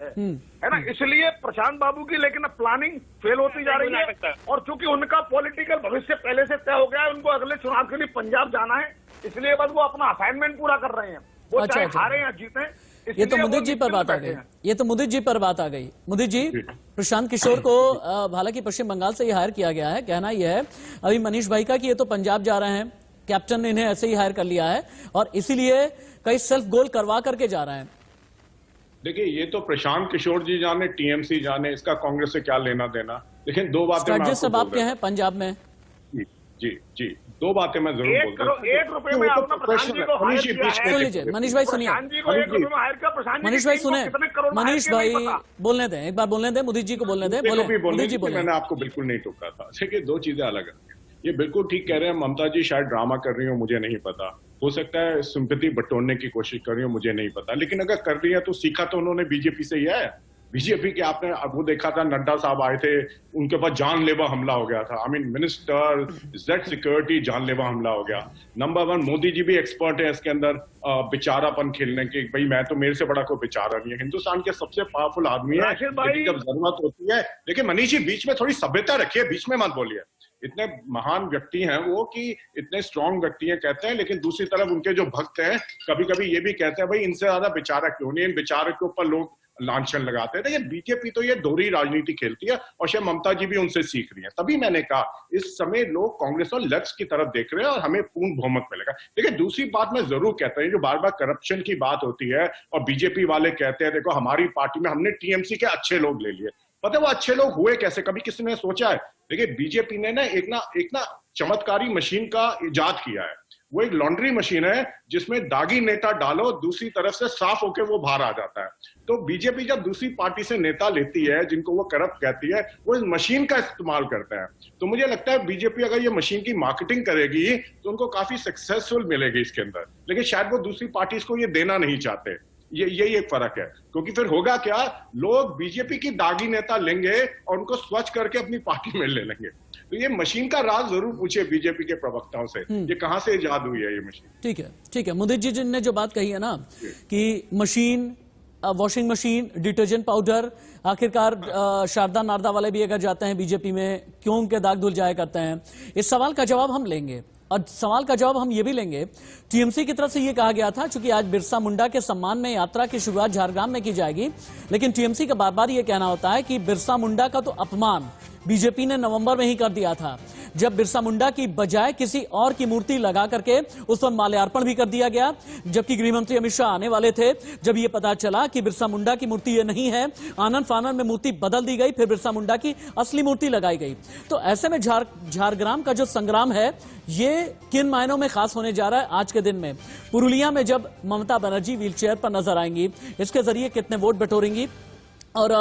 है ना। इसलिए प्रशांत बाबू की लेकिन प्लानिंग फेल होती जा रही है। और चूंकि उनका पॉलिटिकल भविष्य पहले से तय हो गया है, उनको अगले चुनाव के लिए पंजाब जाना है, इसलिए बस वो अपना असाइनमेंट पूरा कर रहे हैं। वो चाहे हारे या जीते। ये तो मुदित जी पर बात आ गई, ये तो मुदित जी पर बात आ गई। मुदित जी, प्रशांत किशोर को हालांकि पश्चिम बंगाल से ही हायर किया गया है, कहना यह है अभी मनीष भाई का कि ये तो पंजाब जा रहे हैं, कैप्टन ने इन्हें ऐसे ही हायर कर लिया है और इसीलिए कई सेल्फ गोल करवा करके जा रहे हैं। देखिए, ये तो प्रशांत किशोर जी जाने, टीएमसी जाने, इसका कांग्रेस से क्या लेना देना। लेकिन दो बातें आप क्या है पंजाब में? जी, दो बातें मैं जरूर बोलता हूँ। ₹1 में आपने प्रशांत जी को हायर किया है। सुन लीजिए मनीष भाई, सुनिए मनीष भाई, सुने मनीष भाई बोलने दें, एक बार बोलने दें, मुदित जी को बोलने दें। मुदित जी बोले। मैंने आपको बिल्कुल नहीं टोका था। देखिए, दो चीजें अलग है। ये बिल्कुल ठीक कह रहे हैं, ममता जी शायद ड्रामा कर रही हो, मुझे नहीं पता। हो सकता है सिंपैथी बटोरने की कोशिश कर रही हो, मुझे नहीं पता। लेकिन अगर कर रही है तो सीखा तो उन्होंने बीजेपी से ही है। बीजेपी के आपने वो देखा था, नड्डा साहब आए थे, उनके पास जानलेवा हमला हो गया था। मिनिस्टर, जेड सिक्योरिटी, जानलेवा हमला हो गया। नंबर 1, मोदी जी भी एक्सपर्ट है इसके अंदर बेचारापन खेलने के। भाई मैं तो, मेरे से बड़ा कोई बेचारा नहीं है, हिंदुस्तान के सबसे पावरफुल आदमी है, जब जरूरत होती है। लेकिन मनीष जी, बीच में थोड़ी सभ्यता रखिए, बीच में मत बोलिए। इतने महान व्यक्ति हैं वो, कि इतने स्ट्रांग व्यक्ति हैं कहते हैं, लेकिन दूसरी तरफ उनके जो भक्त हैं कभी कभी ये भी कहते हैं भाई इनसे ज्यादा बेचारा क्यों नहीं, इन बेचारे के ऊपर लोग लांछन लगाते हैं। देखिए, बीजेपी तो ये दोहरी राजनीति खेलती है और शायद ममता जी भी उनसे सीख रही है। तभी मैंने कहा इस समय लोग कांग्रेस और लेफ्ट की तरफ देख रहे हैं और हमें पूर्ण बहुमत मिलेगा। लेकिन दूसरी बात मैं जरूर कहता हूं, जो बार बार करप्शन की बात होती है और बीजेपी वाले कहते हैं देखो हमारी पार्टी में हमने टीएमसी के अच्छे लोग ले लिए। पता है वो अच्छे लोग हुए कैसे, कभी किसी ने सोचा है? देखिए, बीजेपी ने ना एक चमत्कारी मशीन का इजाद किया है। वो एक लॉन्ड्री मशीन है जिसमें दागी नेता डालो, दूसरी तरफ से साफ होके वो बाहर आ जाता है। तो बीजेपी जब दूसरी पार्टी से नेता लेती है जिनको वो करप्ट कहती है, वो इस मशीन का इस्तेमाल करता है। तो मुझे लगता है बीजेपी अगर ये मशीन की मार्केटिंग करेगी तो उनको काफी सक्सेसफुल मिलेगी इसके अंदर। लेकिन शायद वो दूसरी पार्टी को ये देना नहीं चाहते। यही एक फर्क है, क्योंकि फिर होगा क्या, लोग बीजेपी की दागी नेता लेंगे और उनको स्वच्छ करके अपनी पार्टी में ले लेंगे। तो ये मशीन का राज जरूर पूछे बीजेपी के प्रवक्ताओं से, ये कहां से इजाद हुई है ये मशीन। ठीक है मुदित जी ने जो बात कही है ना कि machine, washing machine, detergent powder, आखिरकार शारदा नारदा वाले भी अगर जाते हैं बीजेपी में, क्यों उनके दाग धुल जाया करते हैं? इस सवाल का जवाब हम लेंगे और सवाल का जवाब हम ये भी लेंगे। टीएमसी की तरफ से ये कहा गया था चूंकि आज बिरसा मुंडा के सम्मान में यात्रा की शुरुआत झारग्राम में की जाएगी, लेकिन टीएमसी का बार बार ये कहना होता है कि बिरसा मुंडा का तो अपमान बीजेपी ने नवंबर में ही कर दिया था, जब बिरसा मुंडा की बजाय किसी और की मूर्ति लगा करके उस पर माल्यार्पण भी कर दिया गया। जबकि गृह मंत्री अमित शाह आने वाले थे, जब यह पता चला कि बिरसा मुंडा की मूर्ति ये नहीं है, आनन फानन में मूर्ति बदल दी गई, फिर बिरसा मुंडा की असली मूर्ति लगाई गई। तो ऐसे में झारग्राम का जो संग्राम है ये किन मायनों में खास होने जा रहा है आज के दिन में। पुरुलिया में जब ममता बनर्जी व्हीलचेयर पर नजर आएंगी, इसके जरिए कितने वोट बटोरेंगी, और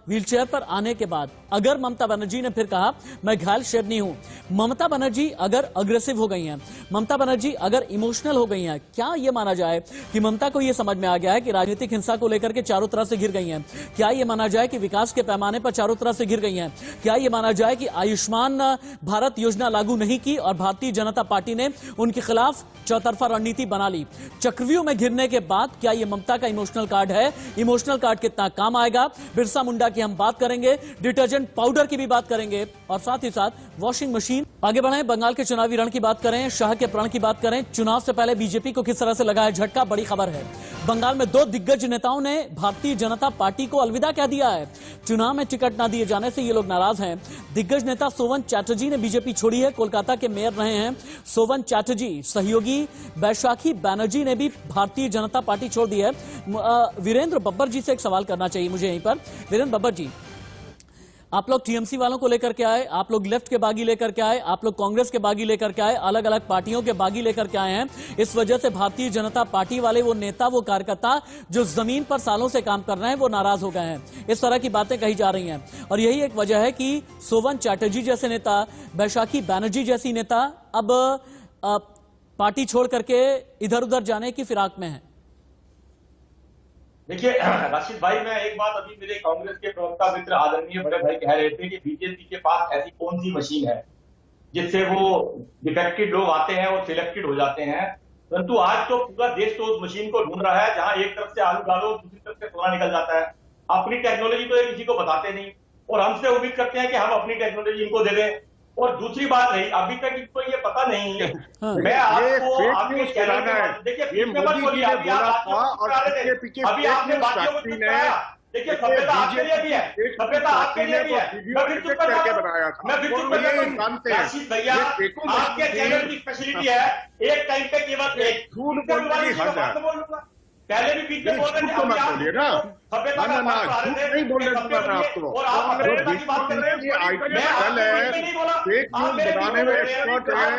व्हीलचेयर पर आने के बाद अगर ममता बनर्जी ने फिर कहा मैं घायल शेर नहीं हूं, ममता बनर्जी अगर अग्रेसिव हो गई हैं, ममता बनर्जी अगर इमोशनल हो गई हैं, क्या यह माना जाए कि ममता को यह समझ में आ गया है कि राजनीतिक हिंसा को लेकर के चारों तरफ से घिर गई हैं? क्या यह माना जाए कि विकास के पैमाने पर चारों तरफ से घिर गई हैं? क्या यह माना जाए कि आयुष्मान भारत योजना लागू नहीं की और भारतीय जनता पार्टी ने उनके खिलाफ चौतरफा रणनीति बना ली? चक्रव्यूह में घिरने के बाद क्या यह ममता का इमोशनल कार्ड है? इमोशनल कार्ड कितना काम आएगा? बिरसा मुंडा की हम बात करेंगे, डिटर्जेंट पाउडर की भी बात करेंगे, और साथ ही साथ वॉशिंग मशीन। आगे बढ़े, बंगाल के चुनावी रण की बात करें, शाह के प्रण की बात करें। चुनाव से पहले बीजेपी को किस तरह से लगा है झटका, बड़ी खबर है। बंगाल में 2 दिग्गज नेताओं ने भारतीय जनता पार्टी को अलविदा कह दिया है। चुनाव में टिकट न दिए जाने से ये लोग नाराज हैं। दिग्गज नेता सोवन चैटर्जी ने बीजेपी छोड़ी है, कोलकाता के मेयर रहे हैं सोवन चैटर्जी। सहयोगी बैशाखी बैनर्जी ने भी भारतीय जनता पार्टी छोड़ दी है। वीरेंद्र बब्बर जी से एक सवाल करना चाहिए मुझे यहीं पर। वीरेंद्र बब्बर जी, आप लोग टीएमसी वालों को लेकर के आए, आप लोग लेफ्ट के बागी लेकर के आए, आप लोग कांग्रेस के बागी लेकर के आए, अलग अलग पार्टियों के बागी लेकर के आए हैं। इस वजह से भारतीय जनता पार्टी वाले वो नेता, वो कार्यकर्ता जो जमीन पर सालों से काम कर रहे हैं, वो नाराज हो गए हैं। इस तरह की बातें कही जा रही हैं, और यही एक वजह है कि सोवन चैटर्जी जैसे नेता, बैशाखी बैनर्जी जैसी नेता अब पार्टी छोड़ करके इधर उधर जाने की फिराक में है। देखिए राशिद भाई, मैं एक बात, अभी मेरे कांग्रेस के प्रवक्ता मित्र आदरणीय बड़े भाई कह रहे थे कि बीजेपी के पास ऐसी कौन सी मशीन है जिससे वो डिफेक्टेड लोग आते हैं और सिलेक्टेड हो जाते हैं। परंतु आज तो पूरा देश तो उस मशीन को ढूंढ रहा है जहां एक तरफ से आलू डालो, दूसरी तरफ से सोना निकल जाता है। अपनी टेक्नोलॉजी तो ये किसी को बताते नहीं, और हमसे उम्मीद करते हैं कि हम अपनी टेक्नोलॉजी इनको दे दें। और दूसरी बात रही, अभी तक इनको ये पता नहीं है। मैं आपको आपके चैनल में देखिए, ये मोदी जी ने बोला था और इसके पीछे अभी आपने बातों को देखिए, सभ्यता आपके लिए भी है, सभ्यता आपके लिए भी है। मैं भी चुप करके बनाया था, मैं भी चुप करके राशिद भैया, आपके चैनल की स्पेशलिटी है एक टाइम पे केवल एक झूठ बोलने की हद है। पहले भी बीच में बोल रहे थे, मत बोलिए ना, नहीं बोलने दूंगा मैं आपको। और आप सभ्यता की बात कर रहे हैं, फेक न्यूज बनाने में एक्सपर्ट है,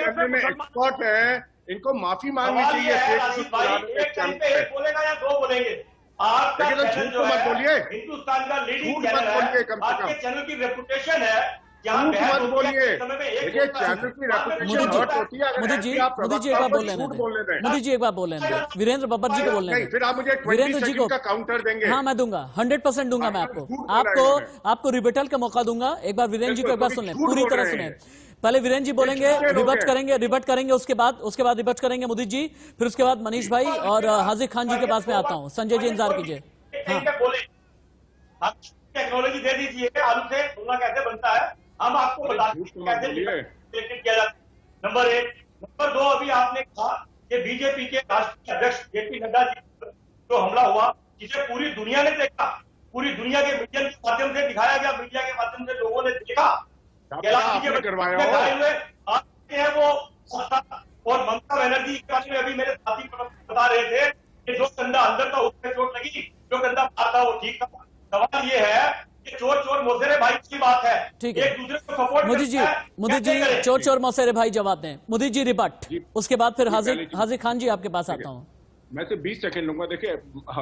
करने में एक्सपर्ट है, इनको माफी मांगनी चाहिए। एक टाइम पे एक बोलेगा या 2 बोलेंगे? आपका चैनल जो है हिंदुस्तान का लीडिंग चैनल है, आपके चैनल की रेपुटेशन है। मोदी जी एक बार बोल लेने दें, मोदी जी एक बार बोल लेने दें, वीरेंद्र बब्बर जी को बोल लेने दें, फिर आप मुझे वीरेंद्र जी को काउंटर देंगे। हाँ मैं दूंगा, 100% दूंगा मैं आपको रिबेटल का मौका दूंगा। एक बार वीरेंद्र जी को एक बार सुन लें, पूरी तरह सुने। पहले वीरेंद्र जी बोलेंगे, रिबट करेंगे, उसके बाद रिबट करेंगे मोदी जी, फिर उसके बाद मनीष भाई और हाजिर खान जी के पास में आता हूँ। संजय जी इंतजार कीजिए। टेक्नोलॉजी दे दीजिए, आलू से सोना कैसे बनता है हम आपको बताते हैं कैसे किया जाता है। नंबर 1, नंबर 2, अभी आपने कहा कि बीजेपी के राष्ट्रीय अध्यक्ष जेपी नड्डा जी जो हमला हुआ, जिसे पूरी दुनिया ने देखा, पूरी दुनिया के मीडिया के माध्यम से दिखाया गया, मीडिया के माध्यम से लोगों ने देखा, करवाया वो। और ममता बनर्जी के बारे में अभी मेरे साथी बता रहे थे कि जो कंधा अंदर था उसमें चोट लगी, जो कंधा बाहर था वो ठीक था। सवाल ये है कि चोर मौसेरे भाई की बात है, ठीक है, एक दूसरे को सपोर्ट मोदी जी चोर मौसेरे भाई जवाब दें। मोदी जी रिबट, उसके बाद फिर हाजिर खान जी आपके पास आता हूँ। मैं तो 20 सेकंड लूंगा। देखिए,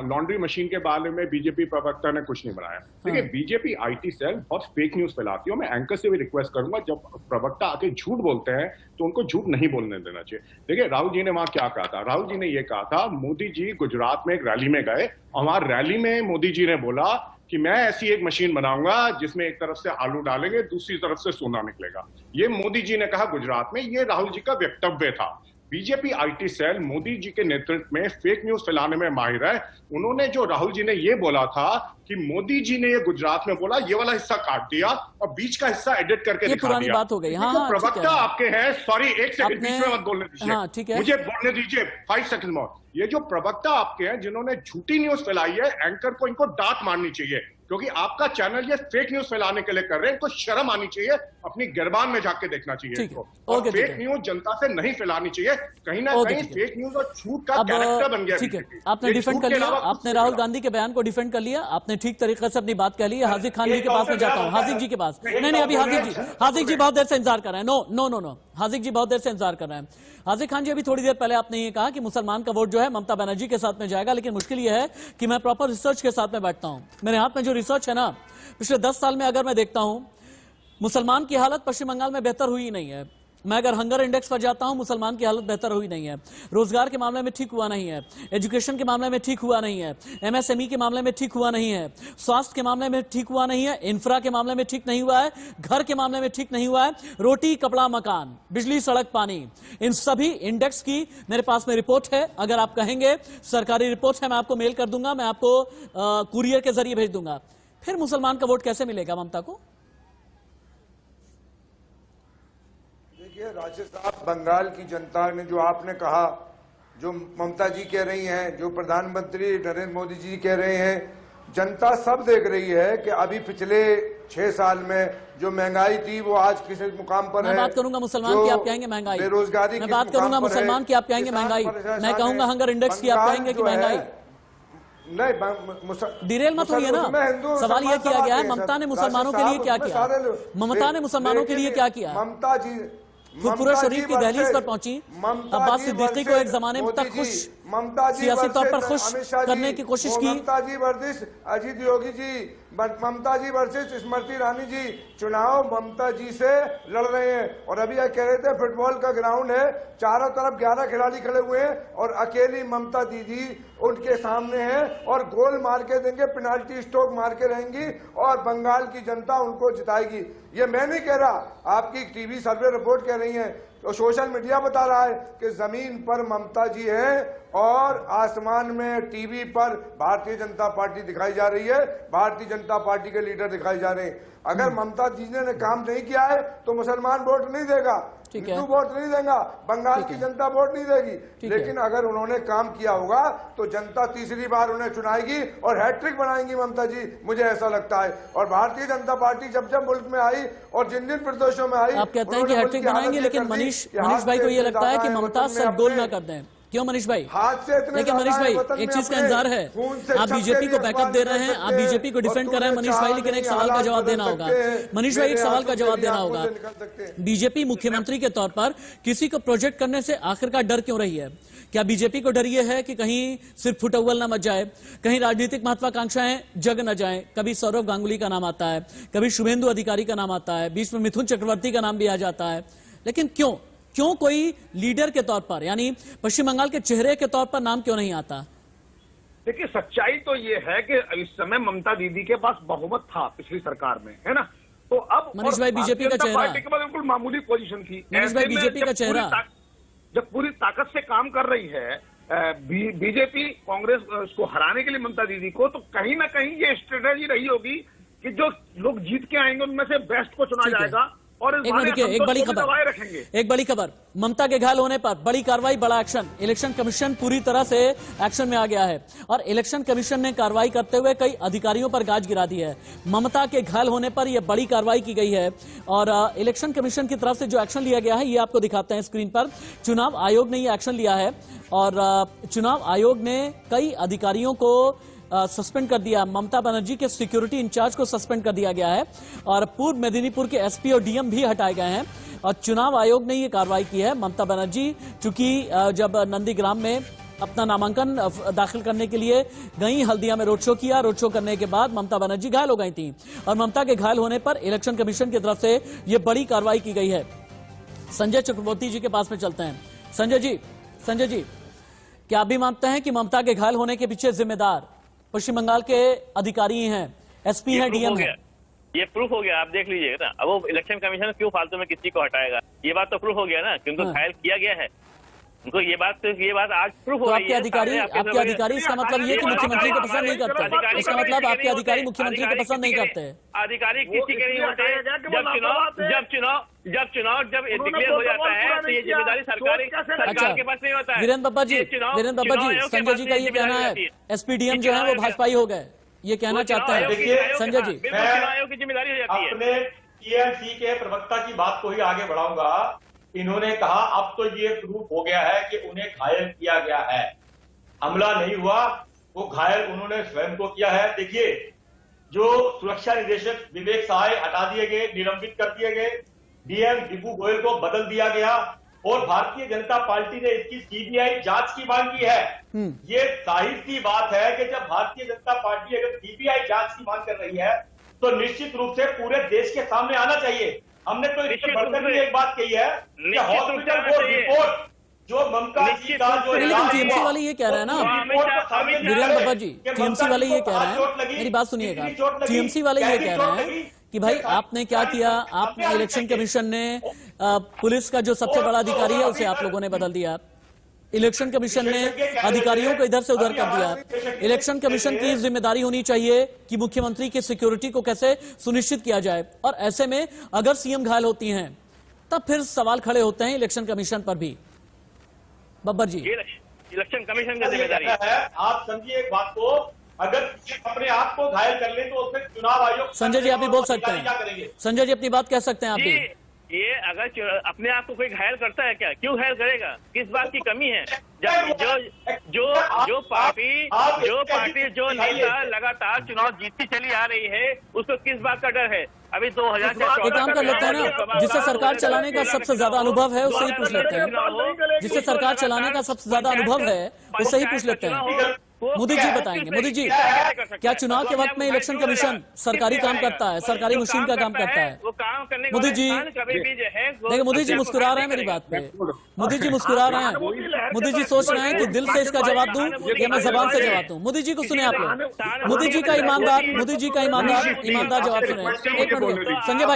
लॉन्ड्री मशीन के बारे में बीजेपी प्रवक्ता ने कुछ नहीं बनाया। देखिए, बीजेपी आईटी सेल बहुत फेक न्यूज फैलाती है। मैं एंकर से भी रिक्वेस्ट करूंगा, जब प्रवक्ता आके झूठ बोलते हैं तो उनको झूठ नहीं बोलने देना चाहिए। देखिए, राहुल जी ने वहां क्या कहा था? राहुल जी ने ये कहा था, मोदी जी गुजरात में एक रैली में गए और वहां रैली में मोदी जी ने बोला कि मैं ऐसी एक मशीन बनाऊंगा जिसमें एक तरफ से आलू डालेंगे, दूसरी तरफ से सोना निकलेगा। ये मोदी जी ने कहा गुजरात में। ये राहुल जी का वक्तव्य था। BJP IT cell Modi ji के नेतृत्व में फेक न्यूज फैलाने में माहिर है। उन्होंने जो राहुल जी ने ये बोला था कि मोदी जी ने ये गुजरात में बोला, ये वाला हिस्सा काट दिया और बीच का हिस्सा एडिट करके दिखा दिया। बात हो गई। हाँ, प्रवक्ता आपके हैं, सॉरी एक सेकंड बीच में मत बोलने दीजिए। हाँ, ठीक है, मुझे बोलने दीजिए 5 सेकंड मोर। ये जो प्रवक्ता आपके हैं जिन्होंने झूठी न्यूज फैलाई है, एंकर को इनको डांट मारनी चाहिए। क्योंकि आपका चैनल ये फेक न्यूज फैलाने के लिए कर रहे हैं। इनको शर्म आनी चाहिए, अपनी गिरबान में जाके देखना चाहिए इनको। और फेक न्यूज जनता से नहीं फैलानी चाहिए। कहीं ना कहीं फेक न्यूज और झूठ का कैरेक्टर बन गया। ठीक है, आपने डिफेंड कर लिया, आपने राहुल गांधी के बयान को डिफेंड कर लिया, आपने ठीक तरीके से अपनी बात कह ली है। हाजिक खान जी के पास में जाता हूँ, हाजिक जी के पास। नहीं, अभी हाजिक जी बहुत देर से इंतजार कर रहे हैं। नो, हाजिक जी बहुत देर से इंतजार कर रहे हैं। हाजिक खान जी, अभी थोड़ी देर पहले आपने ये कहा कि मुसलमान का वोट जो है ममता बनर्जी के साथ में जाएगा, लेकिन मुश्किल ये है कि मैं प्रॉपर रिसर्च के साथ में बैठता हूं। मेरे हाथ में जो रिसर्च है ना, पिछले 10 साल में अगर मैं देखता हूं, मुसलमान की हालत पश्चिम बंगाल में बेहतर हुई नहीं है। मैं अगर हंगर इंडेक्स पर जाता हूं, मुसलमान की हालत बेहतर हुई नहीं है। रोजगार के मामले में ठीक हुआ नहीं है, एजुकेशन के मामले में ठीक हुआ नहीं है, एमएसएमई के मामले में ठीक हुआ नहीं है, स्वास्थ्य के मामले में ठीक हुआ नहीं है, इंफ्रा के मामले में ठीक नहीं हुआ है, घर के मामले में ठीक नहीं हुआ है, रोटी कपड़ा मकान, बिजली सड़क पानी, इन सभी इंडेक्स की मेरे पास में रिपोर्ट है। अगर आप कहेंगे सरकारी रिपोर्ट है, मैं आपको मेल कर दूंगा, मैं आपको कुरियर के जरिए भेज दूंगा। फिर मुसलमान का वोट कैसे मिलेगा ममता को? राशिद साहब, बंगाल की जनता ने जो आपने कहा, जो ममता जी कह रही हैं, जो प्रधानमंत्री नरेंद्र मोदी जी कह रहे हैं, जनता सब देख रही है कि अभी पिछले 6 साल में जो महंगाई थी वो आज किस मुकाम पर है। मैं बात करूंगा मुसलमान की, आप कहेंगे महंगाई। बेरोजगारी, मैं बात करूंगा मुसलमान की, आप कहेंगे महंगाई। मैं कहूंगा हंगर इंडेक्स की, आप कहेंगे कि महंगाई। नहीं, डिरेल मत होइए ना। सवाल यह किया गया है, ममता ने मुसलमानों के लिए क्या किया? ममता ने मुसलमानों के लिए क्या किया? ममता जी फुरपुरा शरीफ की दहलीज पर पहुंची, अब्बास सिद्दीकी को एक जमाने में तक खुश, सियासी तौर पर खुश करने की कोशिश की। ममता जी वर्सेस अजीत योगी जी, ममता जी वर्सेस स्मृति ईरानी जी, चुनाव ममता जी से लड़ रहे हैं। और अभी कह रहे थे फुटबॉल का ग्राउंड है, चारों तरफ 11 खिलाड़ी खड़े हुए हैं और अकेली ममता दीदी उनके सामने है और गोल मार के देंगे, पेनाल्टी स्ट्रोक मार के रहेंगी और बंगाल की जनता उनको जिताएगी। ये मैं नहीं कह रहा, आपकी टीवी सर्वे रिपोर्ट कह रही है, तो सोशल मीडिया बता रहा है कि जमीन पर ममता जी है और आसमान में टीवी पर भारतीय जनता पार्टी दिखाई जा रही है, भारतीय जनता पार्टी के लीडर दिखाई जा रहे हैं। अगर ममता जी ने काम नहीं किया है तो मुसलमान वोट नहीं देगा, हिंदू वोट नहीं देगा, बंगाल की जनता वोट नहीं देगी। लेकिन अगर उन्होंने काम किया होगा तो जनता तीसरी बार उन्हें चुनाएगी और हैट्रिक बनाएंगी ममता जी, मुझे ऐसा लगता है। और भारतीय जनता पार्टी जब जब मुल्क में आई और जिन जिन प्रदेशों में आई, आप कहते हैं कि हैट्रिक बनाएंगे, लेकिन मनीष भाई को यह लगता है कि ममता सिर्फ गोल न कर दें। क्यों मनीष भाई? लेकिन मनीष भाई, एक चीज का इंतजार है, आप बीजेपी को बैकअप दे रहे हैं, आप बीजेपी को डिफेंड कर रहे हैं मनीष भाई, लेकिन एक सवाल का जवाब देना होगा मनीष भाई, एक सवाल का जवाब देना होगा। बीजेपी मुख्यमंत्री के तौर पर किसी को प्रोजेक्ट करने से आखिरकार डर क्यों रही है? क्या बीजेपी को डर यह है कि कहीं सिर्फ फुटअव्वल न मच जाए, कहीं राजनीतिक महत्वाकांक्षाएं जग न जाए? कभी सौरव गांगुली का नाम आता है, कभी शुभेंदु अधिकारी का नाम आता है, बीच में मिथुन चक्रवर्ती का नाम भी आ जाता है, लेकिन क्यों कोई लीडर के तौर पर, यानी पश्चिम बंगाल के चेहरे के तौर पर नाम क्यों नहीं आता? देखिए, सच्चाई तो ये है कि इस समय ममता दीदी के पास बहुमत था पिछली सरकार में, है ना? तो अब मनीष भाई, बीजेपी का चेहरा पार्टी के पास बिल्कुल मामूली पोजीशन थी। मनीष भाई, बीजेपी का चेहरा जब पूरी ताकत से काम कर रही है बीजेपी, कांग्रेस को हराने के लिए ममता दीदी को, तो कहीं ना कहीं ये स्ट्रेटेजी रही होगी कि जो लोग जीत के आएंगे उनमें से बेस्ट को चुना जाएगा। और एक बड़ी खबर, ममता के घायल होने पर बड़ी कार्रवाई, बड़ा एक्शन। इलेक्शन कमीशन पूरी तरह से एक्शन में आ गया है और इलेक्शन कमीशन ने कार्रवाई करते हुए कई अधिकारियों पर गाज गिरा दी है। ममता के घायल होने पर यह बड़ी कार्रवाई की गई है और इलेक्शन कमीशन की तरफ से जो एक्शन लिया गया है ये आपको दिखाते हैं स्क्रीन पर। चुनाव आयोग ने यह एक्शन लिया है और चुनाव आयोग ने कई अधिकारियों को सस्पेंड कर दिया। ममता बनर्जी के सिक्योरिटी इंचार्ज को सस्पेंड कर दिया गया है और पूर्व मेदिनीपुर के एसपी और डीएम भी हटाए गए हैं और चुनाव आयोग ने यह कार्रवाई की है। ममता बनर्जी चूंकि जब नंदीग्राम में अपना नामांकन दाखिल करने के लिए गई, हल्दिया में रोड शो किया, रोड शो करने के बाद ममता बनर्जी घायल हो गई थी और ममता के घायल होने पर इलेक्शन कमीशन की तरफ से यह बड़ी कार्रवाई की गई है। संजय चक्रवर्ती जी के पास में चलते हैं। संजय जी, क्या आप भी मानते हैं कि ममता के घायल होने के पीछे जिम्मेदार पश्चिम बंगाल के अधिकारी हैं, एसपी हैं, डीएम हैं? ये प्रूफ हो गया, आप देख लीजिएगा ना। अब वो इलेक्शन कमीशन क्यों फालतू में किसी को हटाएगा? ये बात तो प्रूफ हो गया ना कि उनको घायल किया गया है, उनको ये बात आज प्रूफ हो गई है। आपके अधिकारी इसका मतलब ये कि मुख्यमंत्री को पसंद नहीं करते? इसका मतलब आपके अधिकारी मुख्यमंत्री को पसंद नहीं करते? अधिकारी किसी के नहीं होते। जब चुनाव डिक्लेयर हो जाता है तो ये जिम्मेदारी सरकार के पास नहीं होता है। वीरेंद्र बब्बर जी, संजय जी का ये कहना है एसपीडीएम जो है वो भाजपाई हो गए, ये कहना चाहते हैं देखिए, संजय जी? बिल्कुल चुनाव आयोग की जिम्मेदारी हो जाती है। अपने टीएमसी के प्रवक्ता की बात को ही आगे बढ़ाऊंगा। इन्होंने कहा अब तो ये प्रूफ हो गया है कि उन्हें घायल किया गया है, हमला नहीं हुआ, वो घायल उन्होंने स्वयं को किया है। देखिए, जो सुरक्षा निदेशक विवेक सहाय हटा दिए गए, निलंबित कर दिए गए, डीएम दीपू गोयल को बदल दिया गया और भारतीय जनता पार्टी ने इसकी सीबीआई जांच की मांग की है। ये जाहिर सी बात है कि जब भारतीय जनता पार्टी अगर सीबीआई जांच की मांग कर रही है तो निश्चित रूप से पूरे देश के सामने आना चाहिए। हमने तो इससे बढ़कर भी एक बात कही है कि हॉस्पिटल बोर्ड रिपोर्ट जो ममता जी का जो लेकिन टीएमसी वाले ये कह रहे हैं ना, वीरेंद्र बाबा जी, टीएमसी वाले ये कह रहे हैं, मेरी बात सुनिएगा, टीएमसी वाले ये कह रहे हैं कि भाई आपने क्या किया, आपने इलेक्शन कमीशन ने पुलिस का जो सबसे बड़ा अधिकारी है उसे आप लोगों ने बदल दिया, इलेक्शन कमीशन ने अधिकारियों को इधर से उधर कर दिया। इलेक्शन कमीशन की जिम्मेदारी होनी चाहिए कि मुख्यमंत्री की सिक्योरिटी को कैसे सुनिश्चित किया जाए, और ऐसे में अगर सीएम घायल होती हैं तब फिर सवाल खड़े होते हैं इलेक्शन कमीशन पर भी। बब्बर जी, इलेक्शन कमीशन की जिम्मेदारी है। आप समझिए एक बात को, अगर अपने आप को घायल कर ले तो उसमें चुनाव आयोग। संजय जी आप भी बोल सकते हैं, संजय जी अपनी बात कह सकते हैं आप भी। ये अगर अपने आप को कोई घायल करता है क्या, क्यों घायल करेगा, किस बात की कमी है? जो पार्टी जो नेता लगातार चुनाव जीतती चली आ रही है उसको किस बात का डर है? अभी 2014 एक काम कर लेते हैं ना, जिससे सरकार चलाने का सबसे ज्यादा अनुभव है उससे ही पूछ लेते हैं, जिससे सरकार चलाने का सबसे ज्यादा अनुभव है उससे ही पूछ लेते हैं। मोदी जी बताएंगे, मोदी जी क्या चुनाव के वक्त में इलेक्शन कमीशन सरकारी काम करता है, सरकारी मशीन का काम करता है? वो काम करने मोदी जी देखिए, मोदी जी मुस्कुरा रहे हैं मेरी बात पे, मोदी जी मुस्कुरा रहे हैं, मोदी जी सोच रहे हैं कि दिल से इसका जवाब दूं या मैं जबान से जवाब दूं। मोदी जी को सुने आप लोग, मोदी जी का ईमानदार जवाब सुने। एक मिनट संजय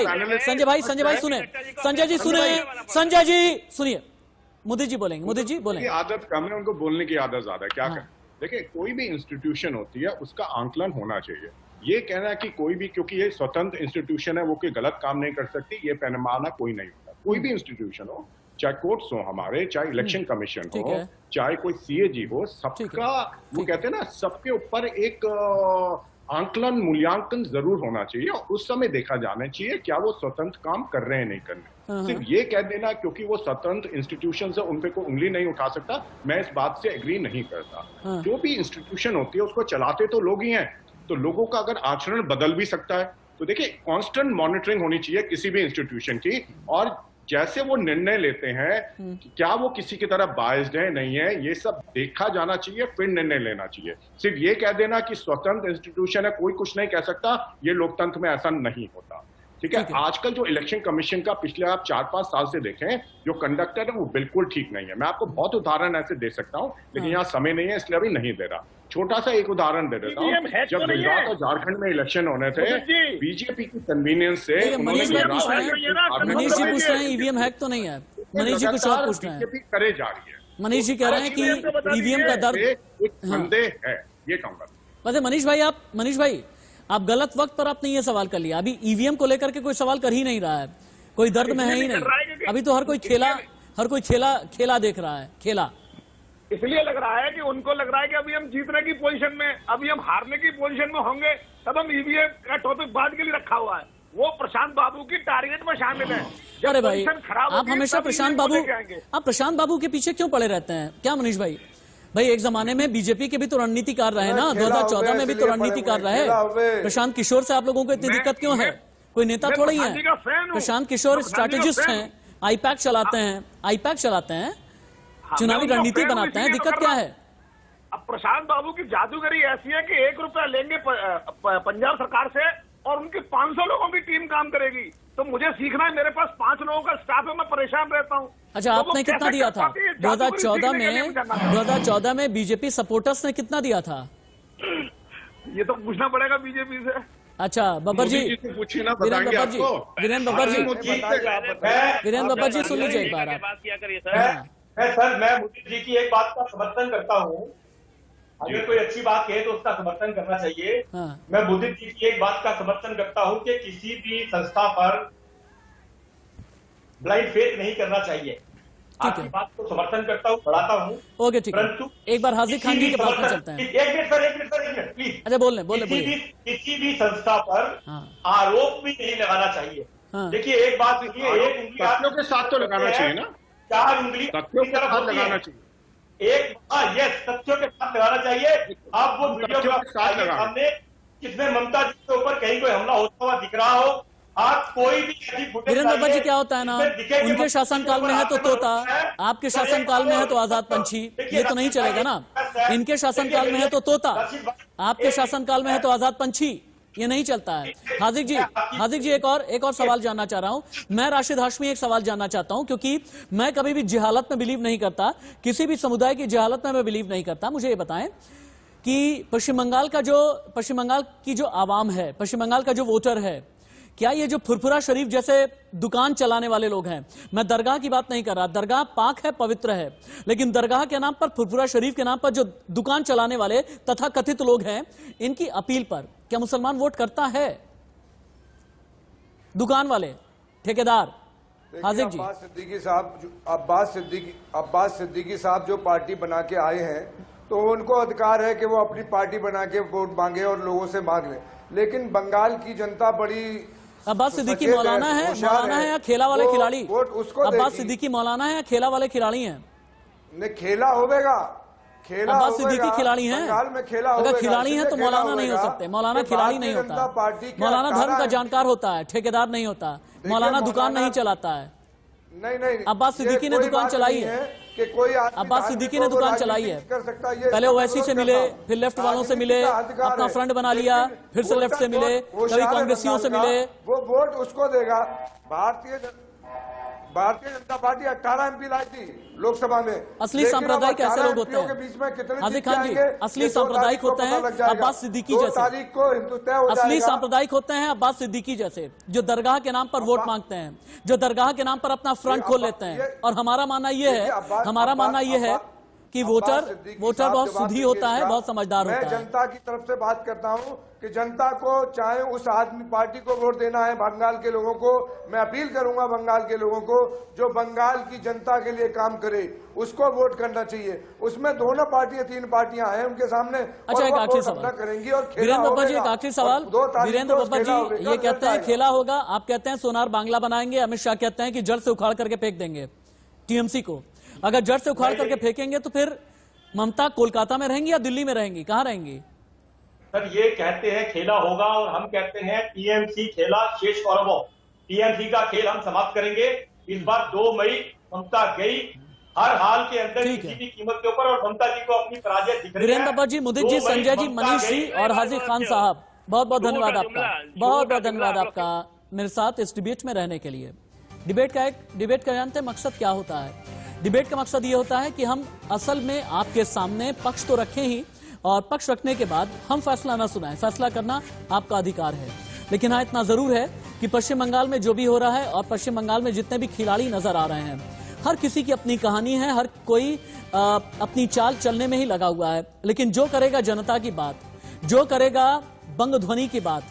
भाई सुने, संजय जी सुने, संजय जी सुनिए, मोदी जी बोलेंगे, मोदी जी बोलेंगे। आदत कम है, उनको बोलने की आदत ज्यादा है, क्या करें? देखिए, कोई भी इंस्टीट्यूशन होती है उसका आंकलन होना चाहिए। ये कहना कि कोई भी, क्योंकि ये स्वतंत्र इंस्टीट्यूशन है, वो कोई गलत काम नहीं कर सकती, ये पैमाना कोई नहीं होता। कोई भी इंस्टीट्यूशन हो, चाहे कोर्ट्स हो हमारे, चाहे इलेक्शन कमीशन हो, चाहे कोई सीएजी हो, सबका वो कहते हैं ना, सबके ऊपर एक आंकलन मूल्यांकन जरूर होना चाहिए और उस समय देखा जाना चाहिए क्या वो स्वतंत्र काम कर रहे हैं नहीं कर रहे। सिर्फ ये कह देना क्योंकि वो स्वतंत्र इंस्टीट्यूशन है उन पे कोई उंगली नहीं उठा सकता, मैं इस बात से एग्री नहीं करता। जो भी इंस्टीट्यूशन होती है उसको चलाते तो लोग ही हैं, तो लोगों का अगर आचरण बदल भी सकता है। तो देखिए, कांस्टेंट मॉनिटरिंग होनी चाहिए किसी भी इंस्टीट्यूशन की, और जैसे वो निर्णय लेते हैं क्या वो किसी की तरफ बायस्ड है नहीं है, ये सब देखा जाना चाहिए, फिर निर्णय लेना चाहिए। सिर्फ ये कह देना कि स्वतंत्र इंस्टीट्यूशन है कोई कुछ नहीं कह सकता, ये लोकतंत्र में ऐसा नहीं होता। ठीक है, आजकल जो इलेक्शन कमीशन का पिछले आप 4-5 साल से देखें जो कंडक्टर है वो बिल्कुल ठीक नहीं है। मैं आपको बहुत उदाहरण ऐसे दे सकता हूं, लेकिन यहाँ समय नहीं है इसलिए अभी नहीं दे रहा। छोटा सा एक उदाहरण दे देता हूँ, जब गुजरात और झारखंड में इलेक्शन होने थे, बीजेपी की कन्वीनियंस से मनीष जी पूछ रहे हैं ईवीएम हैक तो नहीं है, मनीष जी कुछ और पूछ रहे हैं, बीजेपी करे जा रही है। मनीष जी कह रहे हैं कि ईवीएम का दर्द एक संदेह है, ये कहूंगा। वैसे मनीष भाई आप गलत वक्त पर आपने ये सवाल कर लिया। अभी ईवीएम को लेकर के कोई सवाल कर ही नहीं रहा है, कोई दर्द में है ही नहीं। अभी तो हर कोई खेला देख रहा है, खेला। इसलिए लग रहा है कि उनको लग रहा है कि अभी हम जीतने की पोजीशन में, अभी हम हारने की पोजीशन में होंगे, तब हम ईवीएम का टॉपिक बाद के लिए रखा हुआ है। वो प्रशांत बाबू की टारगेट में शामिल है। अरे भाई, आप हमेशा प्रशांत बाबू के पीछे क्यों पड़े रहते हैं क्या मनीष भाई? भाई एक जमाने में बीजेपी के भी तो रणनीतिकार रहे ना, 2014 में भी तो रणनीतिकार रहे। प्रशांत किशोर से आप लोगों को इतनी दिक्कत क्यों है? कोई नेता थोड़ा ही है। प्रशांत किशोर स्ट्रैटेजिस्ट हैं, आईपैक चलाते हैं, चुनावी रणनीति बनाते हैं, दिक्कत क्या है? अब प्रशांत बाबू की जादूगरी ऐसी है कि 1 रुपया लेंगे पंजाब सरकार से और उनकी 500 लोगों की टीम काम करेगी। तो मुझे सीखना है, मेरे पास 5 लोगों का स्टाफ है, मैं परेशान रहता हूँ। अच्छा, आपने कितना दिया था 2014 में बीजेपी सपोर्टर्स ने कितना दिया था? ये तो पूछना पड़ेगा बीजेपी से। अच्छा बब्बर जी, वीरेंद्र बब्बर जी सुन लीजिए एक बार आप। सर मैं मोदी जी की एक बात का समर्थन करता हूँ, अगर कोई अच्छी बात कहे तो उसका समर्थन करना चाहिए। मैं मोदी जी की एक बात का समर्थन करता हूँ कि किसी भी संस्था पर ब्लाइंड फेथ नहीं करना चाहिए। आपकी बात को समर्थन करता हूँ, बढ़ाता हूँ। ओके, ठीक है। परंतु एक बार हाजिर खान जी के पास में चलते हैं। एक मिनट प्लीज। अच्छा, बोल किसी भी संस्था पर आरोप भी नहीं लगाना चाहिए। देखिए, एक बात देखिए, एक उंगली तथ्यों के साथ तो लगाना चाहिए ना, 4 उंगली तथ्यों के साथ लगाना चाहिए। यस, तथ्यों के साथ लगाना चाहिए। आप वो वीडियो सामने जिसमें ममता जी के ऊपर कहीं कोई हमला होता हुआ दिख रहा हो, आप कोई भी वीरेंद्र बाबा जी, क्या होता है ना, उनके शासनकाल में है तो तोता, आपके शासनकाल में है तो आजाद पंछी, ये तो नहीं चलेगा ना। इनके शासनकाल में है तो तोता, आपके शासनकाल में है तो आजाद पंछी, ये नहीं चलता है। हाजिक जी, एक और सवाल जानना चाह रहा हूं मैं। राशिद हाशमी एक सवाल जानना चाहता हूं, क्योंकि मैं कभी भी जिहालत में बिलीव नहीं करता, किसी भी समुदाय की जिहालत में मैं बिलीव नहीं करता। मुझे ये बताएं कि पश्चिम बंगाल की जो आवाम है, पश्चिम बंगाल का जो वोटर है, क्या ये जो फुरफुरा शरीफ जैसे दुकान चलाने वाले लोग हैं, मैं दरगाह की बात नहीं कर रहा, दरगाह पाक है, पवित्र है, लेकिन दरगाह के नाम पर, फुरफुरा शरीफ के नाम पर जो दुकान चलाने वाले तथा कथित लोग हैं, इनकी अपील पर क्या मुसलमान वोट करता है? दुकान वाले, ठेकेदार। हाजिक जी, अब्बास सिद्दीकी साहब जो पार्टी बना के आए हैं, तो उनको अधिकार है कि वो अपनी पार्टी बना के वोट मांगे और लोगों से मांग लें, लेकिन बंगाल की जनता बड़ी अब्बास सिद्दीकी मौलाना है या खेला वाले खिलाड़ी? अब्बास सिद्दीकी मौलाना है या खेला वाले खिलाड़ी हैं? नहीं, खेला होगा, खेला अब्बास सिद्दीकी खिलाड़ी हैं। बंगाल में खेला अगर खिलाड़ी हैं तो मौलाना नहीं हो सकते। मौलाना खिलाड़ी नहीं होता, मौलाना धर्म का जानकार होता है, ठेकेदार नहीं होता। मौलाना दुकान नहीं चलाता है। नहीं, अब्बास सिद्दीकी ने दुकान चलाई है कि कोई अब्बास सिद्दीकी ने दुकान चलाई है। पहले ओवैसी से मिले, फिर लेफ्ट वालों से मिले, अपना फ्रंट बना लिया, फिर से लेफ्ट से मिले, कभी कांग्रेसियों से मिले। वो वोट उसको देगा। भारतीय जनता पार्टी 18 MP लाई थी लोकसभा में। असली सांप्रदायिक ऐसे लोग होते हैं हाजिक खान जी, असली सांप्रदायिक होते हैं अब्बास सिद्दीकी जैसे। असली सांप्रदायिक होते हैं अब्बास सिद्दीकी जैसे, जो दरगाह के नाम पर वोट मांगते हैं, जो दरगाह के नाम पर अपना फ्रंट खोल लेते हैं। और हमारा मानना यह है कि वोटर बहुत सुधी होता है, बहुत समझदार होता है। मैं जनता की तरफ से बात करता हूं कि जनता को चाहे उस आदमी पार्टी को वोट देना है, बंगाल के लोगों को मैं अपील करूंगा, बंगाल के लोगों को जो बंगाल की जनता के लिए काम करे उसको वोट करना चाहिए। उसमें दोनों पार्टियां, 3 पार्टियां हैं उनके सामने। अच्छा, एक आखिरी सवाल करेंगी और वीरेंद्र बाबा जी, एक आखिरी सवाल। वीरेंद्र बाबा जी ये कहते हैं खेला होगा, आप कहते हैं सोनार बांग्ला बनाएंगे, अमित शाह कहते हैं कि जड़ से उखाड़ करके फेंक देंगे टीएमसी को। अगर जड़ से उखाड़ करके फेंकेंगे तो फिर ममता कोलकाता में रहेंगी या दिल्ली में रहेंगी, कहां रहेंगी? सर, ये कहते हैं खेला होगा और हम कहते हैं टीएमसी खेला शेष कौरवों। टीएमसी का खेल हम समाप्त करेंगे। इस बार 2 मई ममता गई हर हाल के अंदर किसी भी कीमत के ऊपर, और ममता जी को अपनी पराजय दिख रही है। वीरेंद्र बाबा जी, मुदित जी, संजय जी, मनीष जी और हाजिर खान साहब, बहुत बहुत धन्यवाद आपका, बहुत बहुत धन्यवाद आपका मेरे साथ इस डिबेट में रहने के लिए। डिबेट का जानते हैं मकसद क्या होता है? डिबेट का मकसद ये होता है कि हम असल में आपके सामने पक्ष तो रखें ही, और पक्ष रखने के बाद हम फैसला ना सुनाएं। फैसला करना आपका अधिकार है, लेकिन हाँ, इतना जरूर है कि पश्चिम बंगाल में जो भी हो रहा है और पश्चिम बंगाल में जितने भी खिलाड़ी नजर आ रहे हैं, हर किसी की अपनी कहानी है, हर कोई अपनी चाल चलने में ही लगा हुआ है। लेकिन जो करेगा जनता की बात, जो करेगा बंग ध्वनि की बात,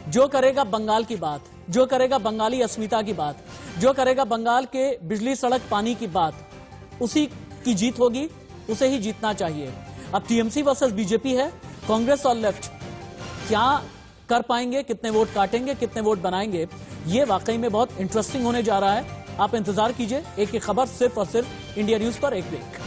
जो करेगा बंगाल की बात, जो करेगा बंगाली अस्मिता की बात, जो करेगा बंगाल के बिजली सड़क पानी की बात, उसी की जीत होगी, उसे ही जीतना चाहिए। अब टीएमसी वर्सेस बीजेपी है, कांग्रेस और लेफ्ट क्या कर पाएंगे, कितने वोट काटेंगे, कितने वोट बनाएंगे, ये वाकई में बहुत इंटरेस्टिंग होने जा रहा है। आप इंतजार कीजिए। एक खबर सिर्फ और सिर्फ इंडिया न्यूज पर। एक ब्रेक।